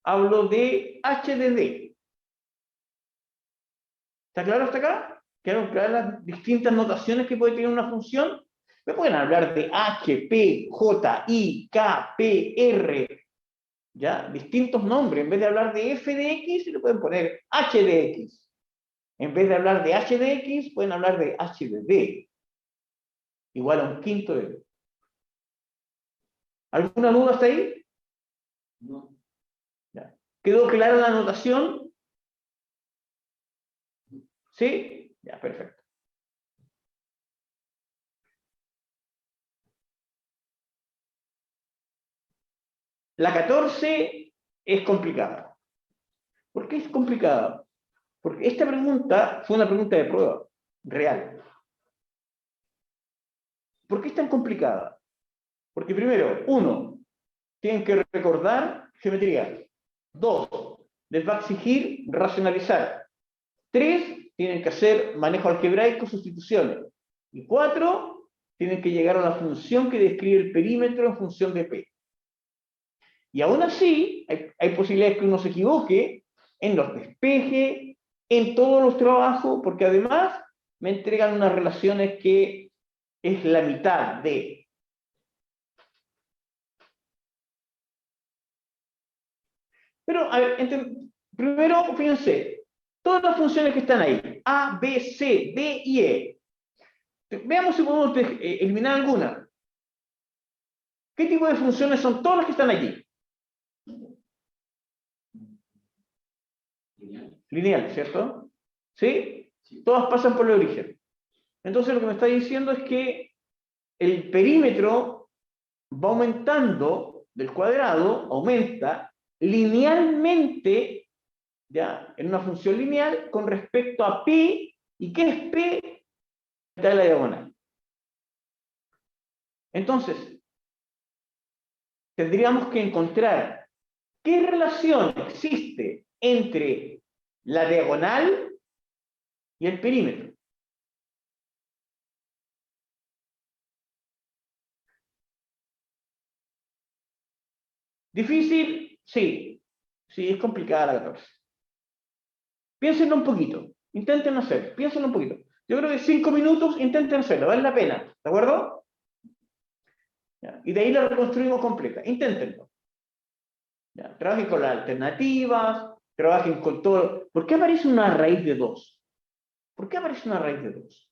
hablo de h de d. ¿Está claro hasta acá? ¿Quedaron claras las distintas notaciones que puede tener una función? Me pueden hablar de h, p, j, i, k, p, r, ¿ya? Distintos nombres. En vez de hablar de f de x, le pueden poner h de x. En vez de hablar de h de x, pueden hablar de h de d. Igual a un quinto de d. ¿Alguna duda hasta ahí? No. ¿Ya? ¿Quedó clara la notación? ¿Sí? Ya, perfecto. La 14 es complicada. ¿Por qué es complicada? Porque esta pregunta fue una pregunta de prueba, real. ¿Por qué es tan complicada? Porque primero, uno, tienen que recordar geometría. Dos, les va a exigir racionalizar. Tres, tienen que hacer manejo algebraico, sustituciones. Y cuatro, tienen que llegar a una función que describe el perímetro en función de P. Y aún así, hay posibilidades que uno se equivoque en los despejes, en todos los trabajos, porque además me entregan unas relaciones que es la mitad de. Pero, a ver, primero, fíjense, todas las funciones que están ahí, A, B, C, D y E. Veamos si podemos eliminar alguna. ¿Qué tipo de funciones son todas las que están allí? Lineal, ¿cierto? ¿Sí? Todas pasan por el origen. Entonces lo que me está diciendo es que el perímetro va aumentando del cuadrado, aumenta linealmente, ¿ya? En una función lineal con respecto a P. ¿Y qué es P? De la diagonal. Entonces, tendríamos que encontrar qué relación existe entre la diagonal y el perímetro. ¿Difícil? Sí. Sí, es complicada la 14. Piénsenlo un poquito. Intenten hacerlo. Piénsenlo un poquito. Yo creo que 5 minutos intenten hacerlo. Vale la pena. ¿De acuerdo? ¿Ya? Y de ahí la reconstruimos completa. Inténtenlo. ¿Ya? Trabajen con las alternativas. Trabajen con todo. ¿Por qué aparece una raíz de 2? ¿Por qué aparece una raíz de 2?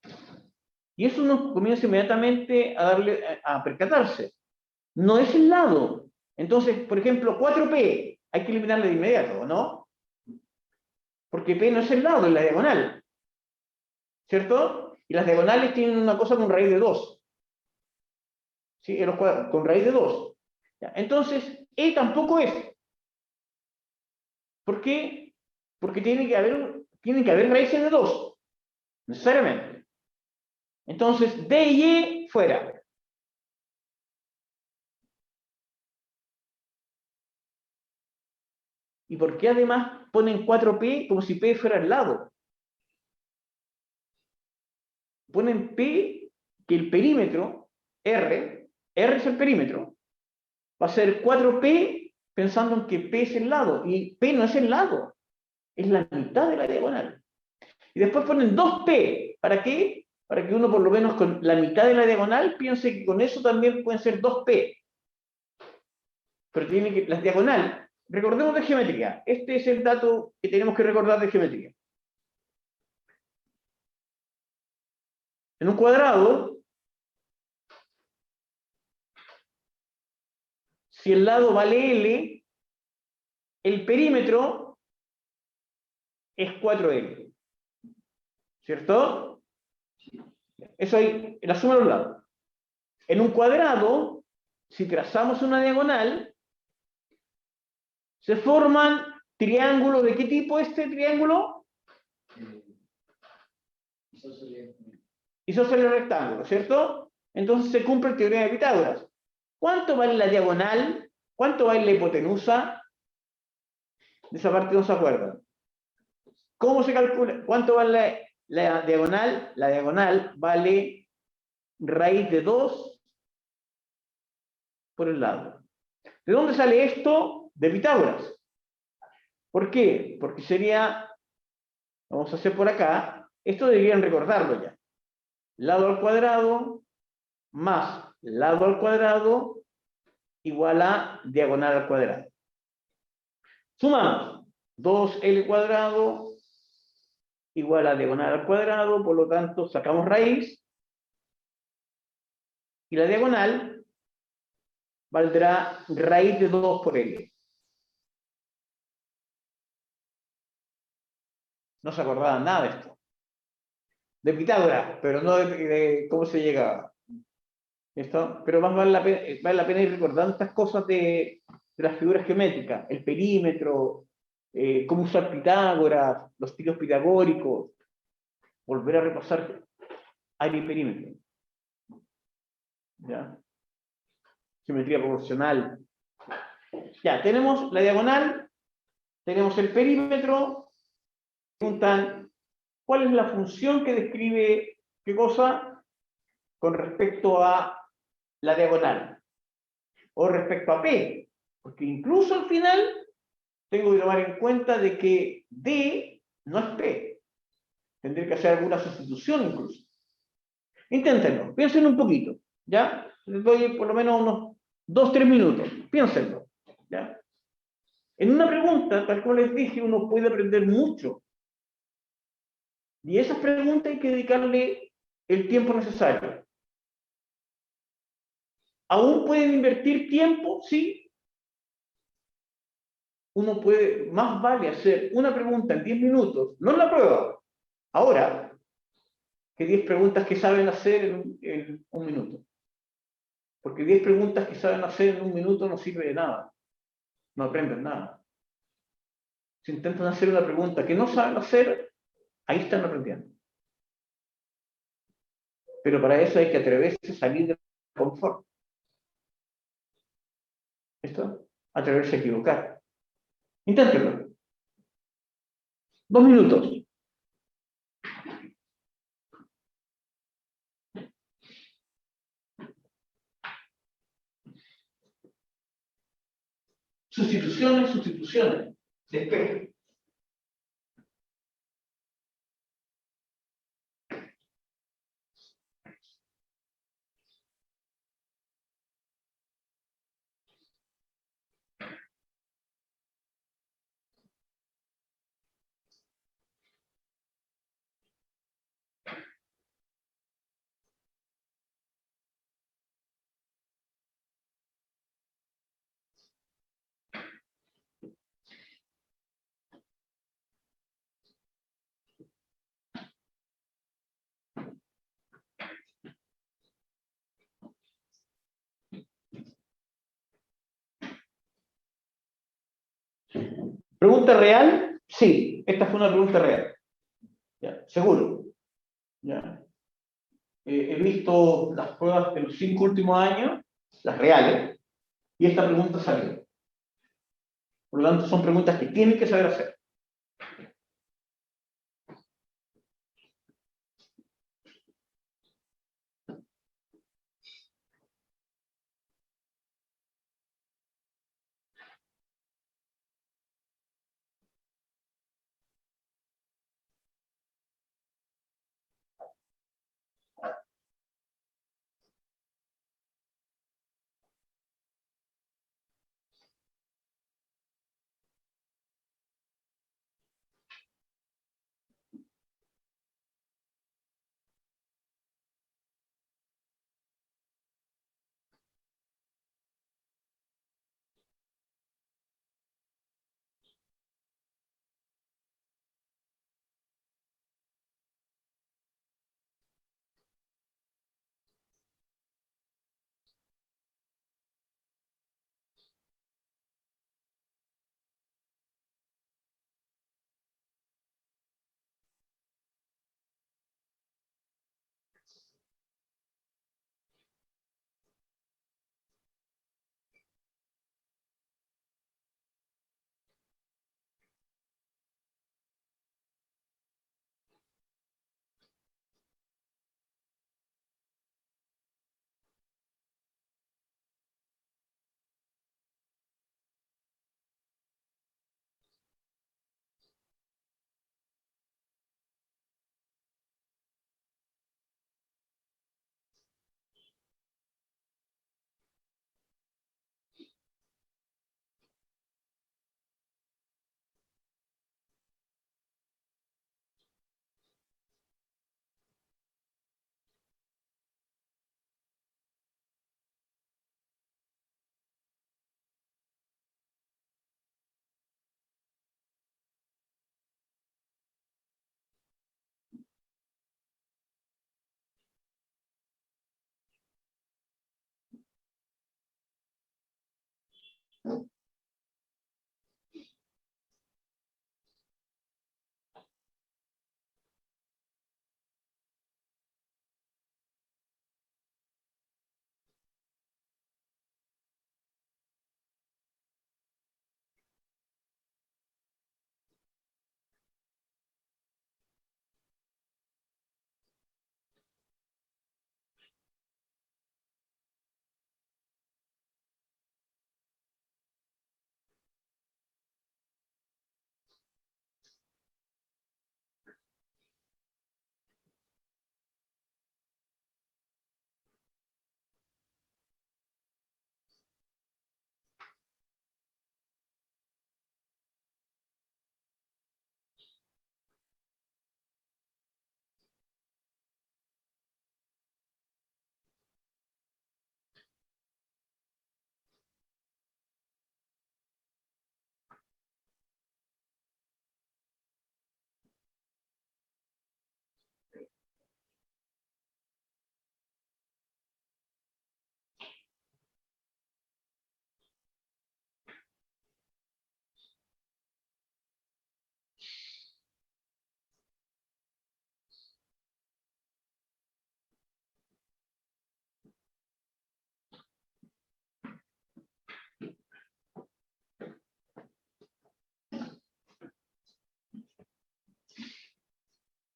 Y eso uno comienza inmediatamente a percatarse. No es el lado. Entonces, por ejemplo, 4P, hay que eliminarle de inmediato, ¿no? Porque P no es el lado, es la diagonal. ¿Cierto? Y las diagonales tienen una cosa con raíz de 2. ¿Sí? En los cuadrados, con raíz de 2. ¿Ya? Entonces, E tampoco es. ¿Por qué? Porque tienen que haber raíces de 2. Necesariamente. Entonces, D y E fuera. ¿Y por qué además ponen 4P como si P fuera al lado? Ponen P, que el perímetro, R es el perímetro, va a ser 4P pensando en que P es el lado, y P no es el lado, es la mitad de la diagonal. Y después ponen 2P, ¿para qué? Para que uno por lo menos con la mitad de la diagonal piense que con eso también pueden ser 2P. Pero tiene que, las diagonal, recordemos de geometría, este es el dato que tenemos que recordar de geometría. En un cuadrado, si el lado vale L, el perímetro es 4L. ¿Cierto? Eso hay, la suma de los lados. En un cuadrado, si trazamos una diagonal, se forman triángulos. ¿De qué tipo este triángulo? Isósceles rectángulo, ¿cierto? Entonces se cumple el teorema de Pitágoras. ¿Cuánto vale la diagonal? ¿Cuánto vale la hipotenusa? De esa parte no se acuerdan. ¿Cómo se calcula? ¿Cuánto vale la diagonal? La diagonal vale raíz de 2 por el lado. ¿De dónde sale esto? De Pitágoras. ¿Por qué? Porque sería, vamos a hacer por acá, esto deberían recordarlo ya. Lado al cuadrado más lado al cuadrado igual a diagonal al cuadrado. Sumamos 2L cuadrado igual a diagonal al cuadrado, por lo tanto sacamos raíz y la diagonal valdrá raíz de 2 por L. No se acordaban nada de esto. De Pitágoras, pero no de cómo se llegaba. ¿Listo? Pero más vale la pena ir recordando estas cosas de de las figuras geométricas, el perímetro, cómo usar Pitágoras, los tiros pitagóricos, volver a repasar área y perímetro. ¿Ya? Geometría proporcional. Ya, tenemos la diagonal, tenemos el perímetro. Preguntan, ¿cuál es la función que describe qué cosa con respecto a la diagonal? O respecto a P, porque incluso al final tengo que tomar en cuenta de que D no es P. Tendré que hacer alguna sustitución incluso. Inténtenlo, piensen un poquito, ¿ya? Les doy por lo menos unos 2-3 minutos, piénsenlo, ¿ya? En una pregunta, tal como les dije, uno puede aprender mucho. Y a esas preguntas hay que dedicarle el tiempo necesario. ¿Aún pueden invertir tiempo? Sí. Uno puede, más vale hacer una pregunta en 10 minutos, no en la prueba, ahora, que 10 preguntas que saben hacer en un minuto. Porque 10 preguntas que saben hacer en un minuto no sirve de nada. No aprenden nada. Si intentan hacer una pregunta que no saben hacer, ahí están aprendiendo. Pero para eso hay que atreverse a salir del confort. ¿Esto? Atreverse a equivocar. Inténtenlo. 2 minutos. Sustituciones, sustituciones. Despeje. ¿Pregunta real? Sí, esta fue una pregunta real. Ya, seguro. Ya. He visto las pruebas de los 5 últimos años, las reales, y esta pregunta salió. Por lo tanto, son preguntas que tienen que saber hacer.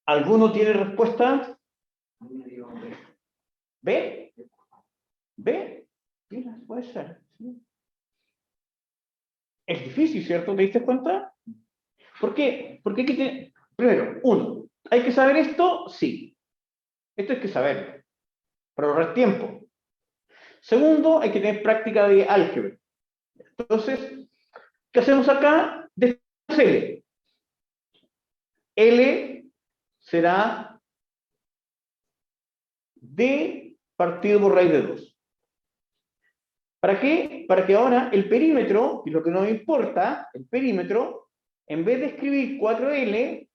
¿Alguno tiene respuesta? ¿B? ¿B? Mira, puede ser. ¿Sí? Es difícil, ¿cierto? ¿Te diste cuenta? ¿Por qué? Porque hay que tener... Primero, uno, ¿hay que saber esto? Sí. Esto hay que saberlo, para ahorrar tiempo. Segundo, hay que tener práctica de álgebra. Entonces, ¿qué hacemos acá? Después L. L será D partido por raíz de 2. ¿Para qué? Para que ahora el perímetro, que es lo que nos importa, el perímetro, en vez de escribir 4L,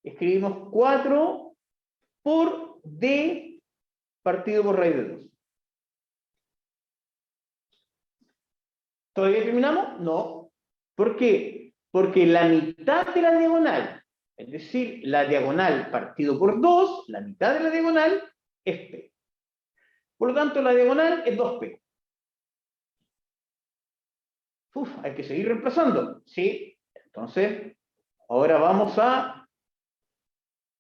escribimos 4 por D partido por raíz de 2. ¿Todavía terminamos? No. ¿Por qué? Porque la mitad de la diagonal, es decir, la diagonal partido por 2, la mitad de la diagonal es P. Por lo tanto, la diagonal es 2P. Uf, hay que seguir reemplazando. Sí. Entonces, ahora vamos a...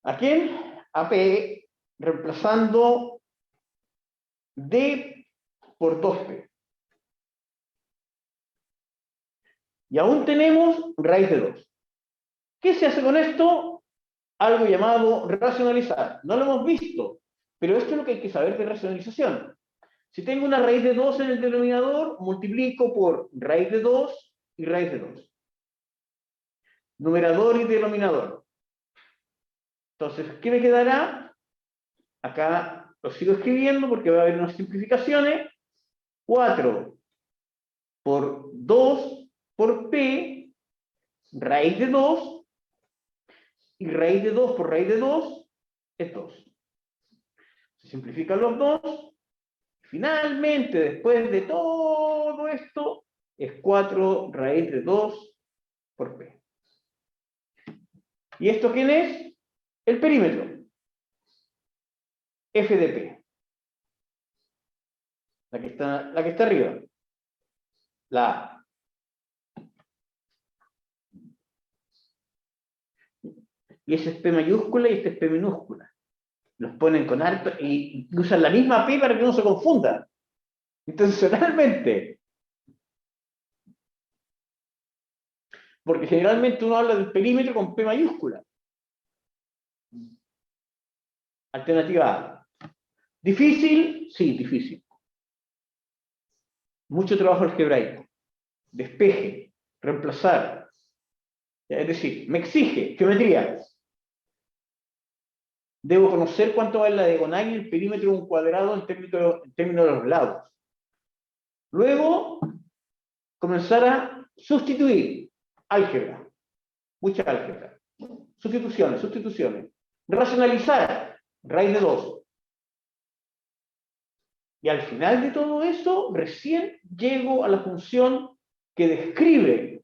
¿A quién? A P, reemplazando D por 2P. Y aún tenemos raíz de 2. ¿Qué se hace con esto? Algo llamado racionalizar. No lo hemos visto, pero esto es lo que hay que saber de racionalización. Si tengo una raíz de 2 en el denominador, multiplico por raíz de 2 y raíz de 2. Numerador y denominador. Entonces, ¿qué me quedará? Acá lo sigo escribiendo porque va a haber unas simplificaciones. 4 por 2 por P, raíz de 2, y raíz de 2 por raíz de 2 es 2. Se simplifican los dos. Finalmente, después de todo esto, es 4 raíz de 2 por P. ¿Y esto quién es? El perímetro. F de P. La que está arriba. La A. Y ese es P mayúscula y este es P minúscula. Los ponen con harto y usan la misma P para que no se confunda. Intencionalmente. Porque generalmente uno habla del perímetro con P mayúscula. Alternativa A. ¿Difícil? Sí, difícil. Mucho trabajo algebraico. Despeje. Reemplazar. Es decir, me exige geometría. Debo conocer cuánto vale la diagonal y el perímetro de un cuadrado en términos de los lados. Luego, comenzar a sustituir. Álgebra. Mucha álgebra. Sustituciones. Racionalizar. Raíz de 2. Y al final de todo eso, recién llego a la función que describe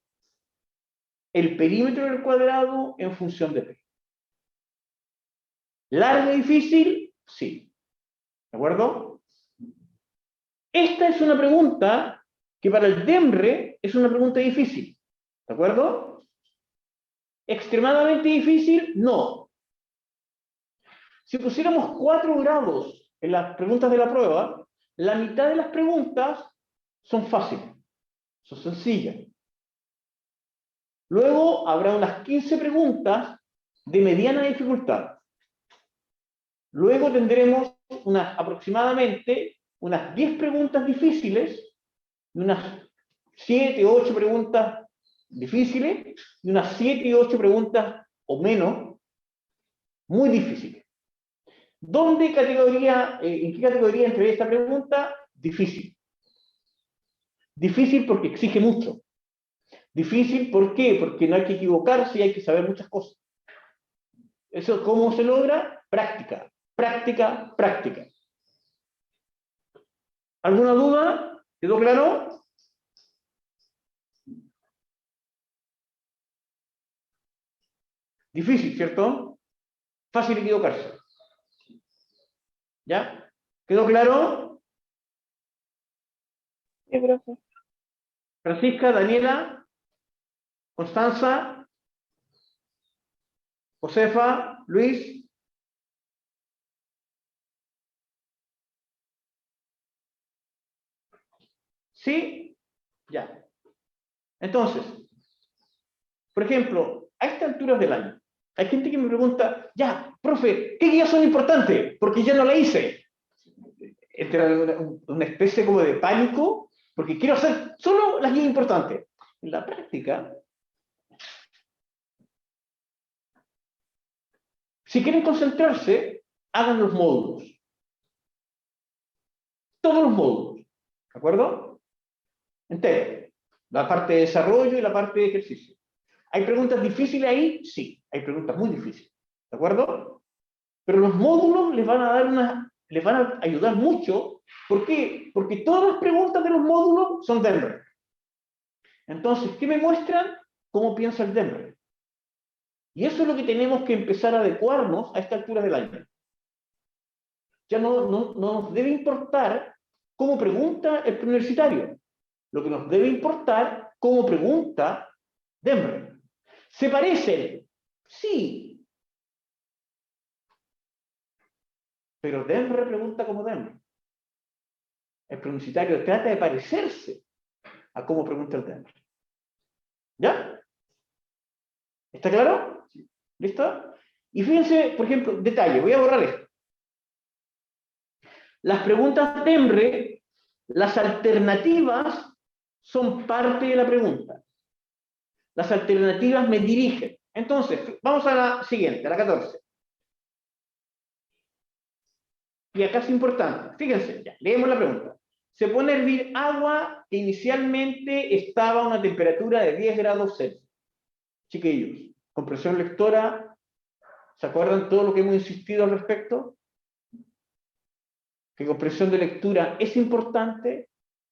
el perímetro del cuadrado en función de P. ¿Largo y difícil? Sí. ¿De acuerdo? Esta es una pregunta que para el DEMRE es una pregunta difícil. ¿De acuerdo? ¿Extremadamente difícil? No. Si pusiéramos 4 grados en las preguntas de la prueba, la mitad de las preguntas son fáciles, son sencillas. Luego habrá unas 15 preguntas de mediana dificultad. Luego tendremos aproximadamente unas 10 preguntas difíciles, y unas 7 o 8 preguntas difíciles, y unas 7 y 8 preguntas o menos muy difíciles. ¿En qué categoría entraría esta pregunta? Difícil. Difícil porque exige mucho. Difícil, ¿por qué? Porque no hay que equivocarse y hay que saber muchas cosas. ¿Eso cómo se logra? Práctica, práctica, práctica. ¿Alguna duda? ¿Quedó claro? Difícil, ¿cierto? Fácil equivocarse. ¿Ya? ¿Quedó claro? Sí, profe. Francisca, Daniela, Constanza. Josefa, Luis. ¿Sí? Ya. Entonces, por ejemplo, a estas alturas del año, hay gente que me pregunta, ya, profe, ¿qué guías son importantes? Porque ya no la hice. Entra una especie como de pánico, porque quiero hacer solo las guías importantes. En la práctica, si quieren concentrarse, hagan los módulos. Todos los módulos. ¿De acuerdo? Entero. La parte de desarrollo y la parte de ejercicio. ¿Hay preguntas difíciles ahí? Sí, hay preguntas muy difíciles. ¿De acuerdo? Pero los módulos les van a dar les van a ayudar mucho. ¿Por qué? Porque todas las preguntas de los módulos son DEMRE. Entonces, ¿qué me muestran? ¿Cómo piensa el DEMRE? Y eso es lo que tenemos que empezar a adecuarnos a esta altura del año. Ya no nos debe importar cómo pregunta el preuniversitario. Lo que nos debe importar, cómo pregunta DEMRE. ¿Se parecen? Sí. Pero DEMRE pregunta como DEMRE. El preuniversitario trata de parecerse a cómo pregunta el DEMRE. ¿Ya? ¿Está claro? ¿Listo? Y fíjense, por ejemplo, detalle, voy a borrar esto. Las preguntas DEMRE, las alternativas son parte de la pregunta. Las alternativas me dirigen. Entonces, vamos a la siguiente, a la 14. Y acá es importante. Fíjense, ya, leemos la pregunta. Se pone a hervir agua que inicialmente estaba a una temperatura de 10 grados Celsius. Chiquillos, comprensión lectora, ¿se acuerdan todo lo que hemos insistido al respecto? Que comprensión de lectura es importante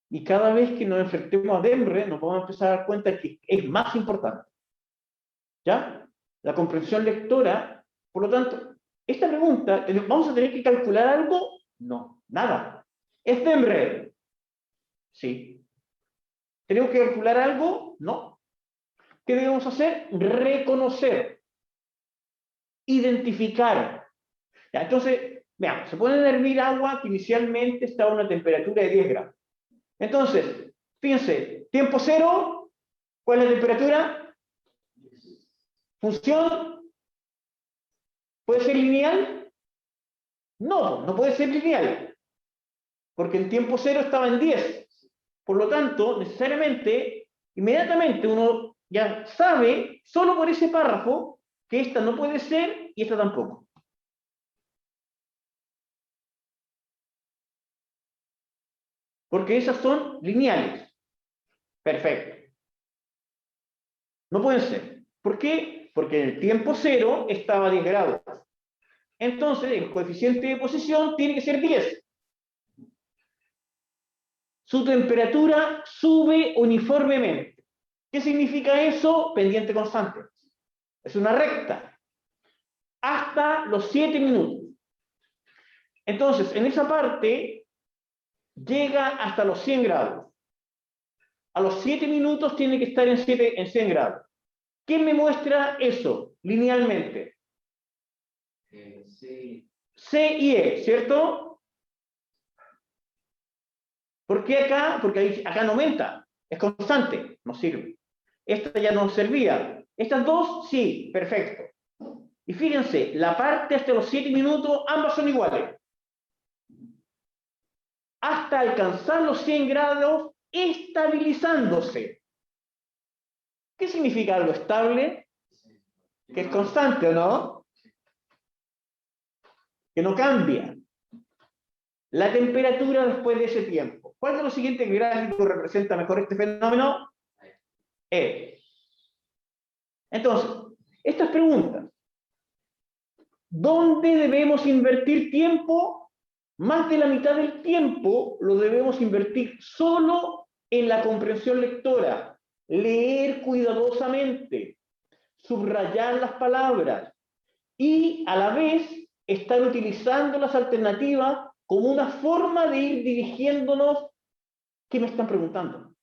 y cada vez que nos enfrentemos a DEMRE nos vamos a empezar a dar cuenta que es más importante. ¿Ya? La comprensión lectora, por lo tanto, esta pregunta, ¿vamos a tener que calcular algo? No, nada. ¿Es DEMRE? Sí. ¿Tenemos que calcular algo? No. ¿Qué debemos hacer? Reconocer, identificar. ¿Ya? Entonces, veamos, se pone a hervir agua que inicialmente estaba a una temperatura de 10 grados. Entonces, fíjense, tiempo cero, ¿cuál es la temperatura? ¿Función? ¿Puede ser lineal? No, no puede ser lineal, porque el tiempo cero estaba en 10. Por lo tanto, necesariamente, inmediatamente uno ya sabe, solo por ese párrafo, que esta no puede ser y esta tampoco. Porque esas son lineales. Perfecto. No pueden ser. ¿Por qué? Porque en el tiempo cero estaba a 10 grados. Entonces, el coeficiente de posición tiene que ser 10. Su temperatura sube uniformemente. ¿Qué significa eso? Pendiente constante. Es una recta. Hasta los 7 minutos. Entonces, en esa parte, llega hasta los 100 grados. A los 7 minutos tiene que estar en 100 grados. ¿Quién me muestra eso linealmente? Sí. C y E, ¿cierto? ¿Por qué acá? Porque acá no aumenta, es constante, no sirve. Esta ya no servía. Estas dos, sí, perfecto. Y fíjense, la parte hasta los 7 minutos, ambas son iguales. Hasta alcanzar los 100 grados, estabilizándose. ¿Qué significa algo estable? Que es constante, ¿o no? Que no cambia. La temperatura después de ese tiempo. ¿Cuál de los siguientes gráficos representa mejor este fenómeno? E. Entonces, estas preguntas. ¿Dónde debemos invertir tiempo? Más de la mitad del tiempo lo debemos invertir solo en la comprensión lectora. Leer cuidadosamente, subrayar las palabras y a la vez estar utilizando las alternativas como una forma de ir dirigiéndonos. ¿Qué me están preguntando?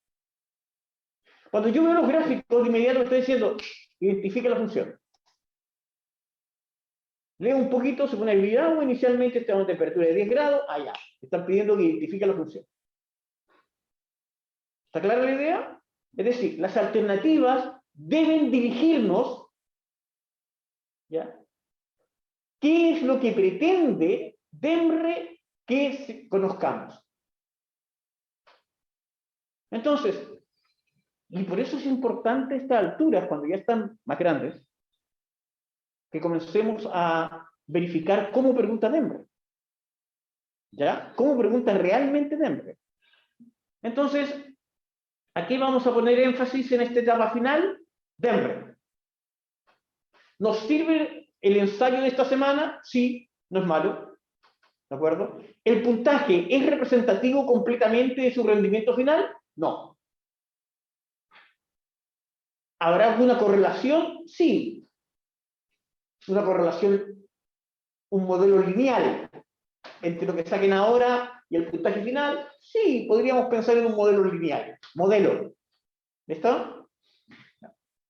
Cuando yo veo los gráficos, de inmediato me estoy diciendo, identifica la función. Leo un poquito, se pone habilidad o inicialmente estamos a temperatura de 10 grados, allá. Están pidiendo que identifique la función. ¿Está clara la idea? Es decir, las alternativas deben dirigirnos, ¿ya? ¿Qué es lo que pretende DEMRE que conozcamos? Entonces, y por eso es importante a estas alturas, cuando ya están más grandes, que comencemos a verificar cómo pregunta DEMRE. ¿Ya? ¿Cómo pregunta realmente DEMRE? Entonces, aquí vamos a poner énfasis en esta etapa final, DEMRE. ¿Nos sirve el ensayo de esta semana? Sí, no es malo. ¿De acuerdo? ¿El puntaje es representativo completamente de su rendimiento final? No. ¿Habrá alguna correlación? Sí. Una correlación, un modelo lineal entre lo que saquen ahora y el puntaje final. Sí, podríamos pensar en un modelo lineal. Modelo. ¿Listo?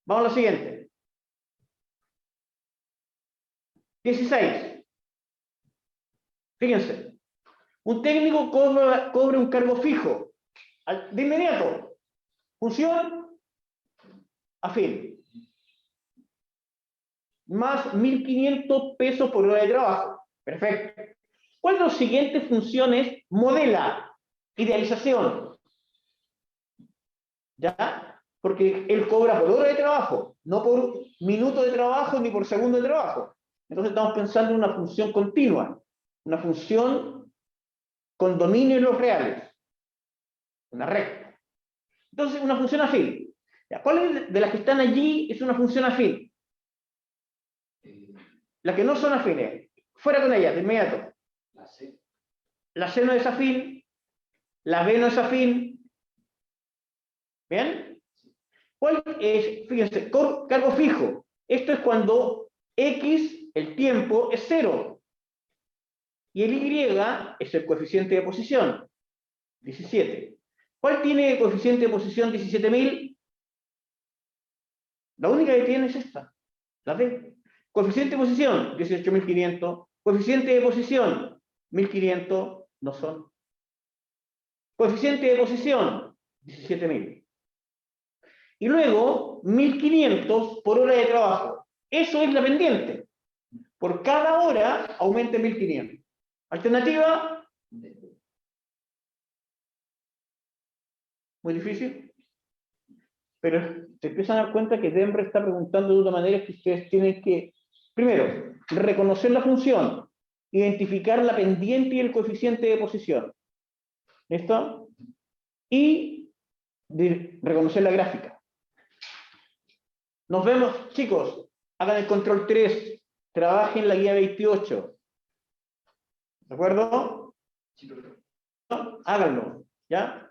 Vamos a lo siguiente. 16. Fíjense. Un técnico cobra un cargo fijo. De inmediato. Función afín. Más 1.500 pesos por hora de trabajo. Perfecto. ¿Cuál de las siguientes funciones modela? Idealización. ¿Ya? Porque él cobra por hora de trabajo, no por minuto de trabajo ni por segundo de trabajo. Entonces estamos pensando en una función continua, una función con dominio en los reales, una recta. Entonces, una función afín. ¿Cuál de las que están allí es una función afín? Las que no son afines, fuera con ellas, de inmediato. La C. La C no es afín, la B no es afín. ¿Bien? ¿Cuál es? Fíjense, cargo fijo. Esto es cuando X, el tiempo, es 0. Y el Y es el coeficiente de posición, 17. ¿Cuál tiene coeficiente de posición 17.000? La única que tiene es esta, la D. Coeficiente de posición, 18.500. Coeficiente de posición, 1.500, no son. Coeficiente de posición, 17.000. Y luego, 1.500 por hora de trabajo. Eso es la pendiente. Por cada hora, aumenta 1.500. Alternativa, muy difícil. Pero se empiezan a dar cuenta que DEMRE está preguntando de una manera que ustedes tienen que, primero, reconocer la función, identificar la pendiente y el coeficiente de posición. ¿Listo? Y reconocer la gráfica. Nos vemos, chicos. Hagan el control 3. Trabajen la guía 28. ¿De acuerdo? Sí, perfecto. Háganlo. ¿Ya?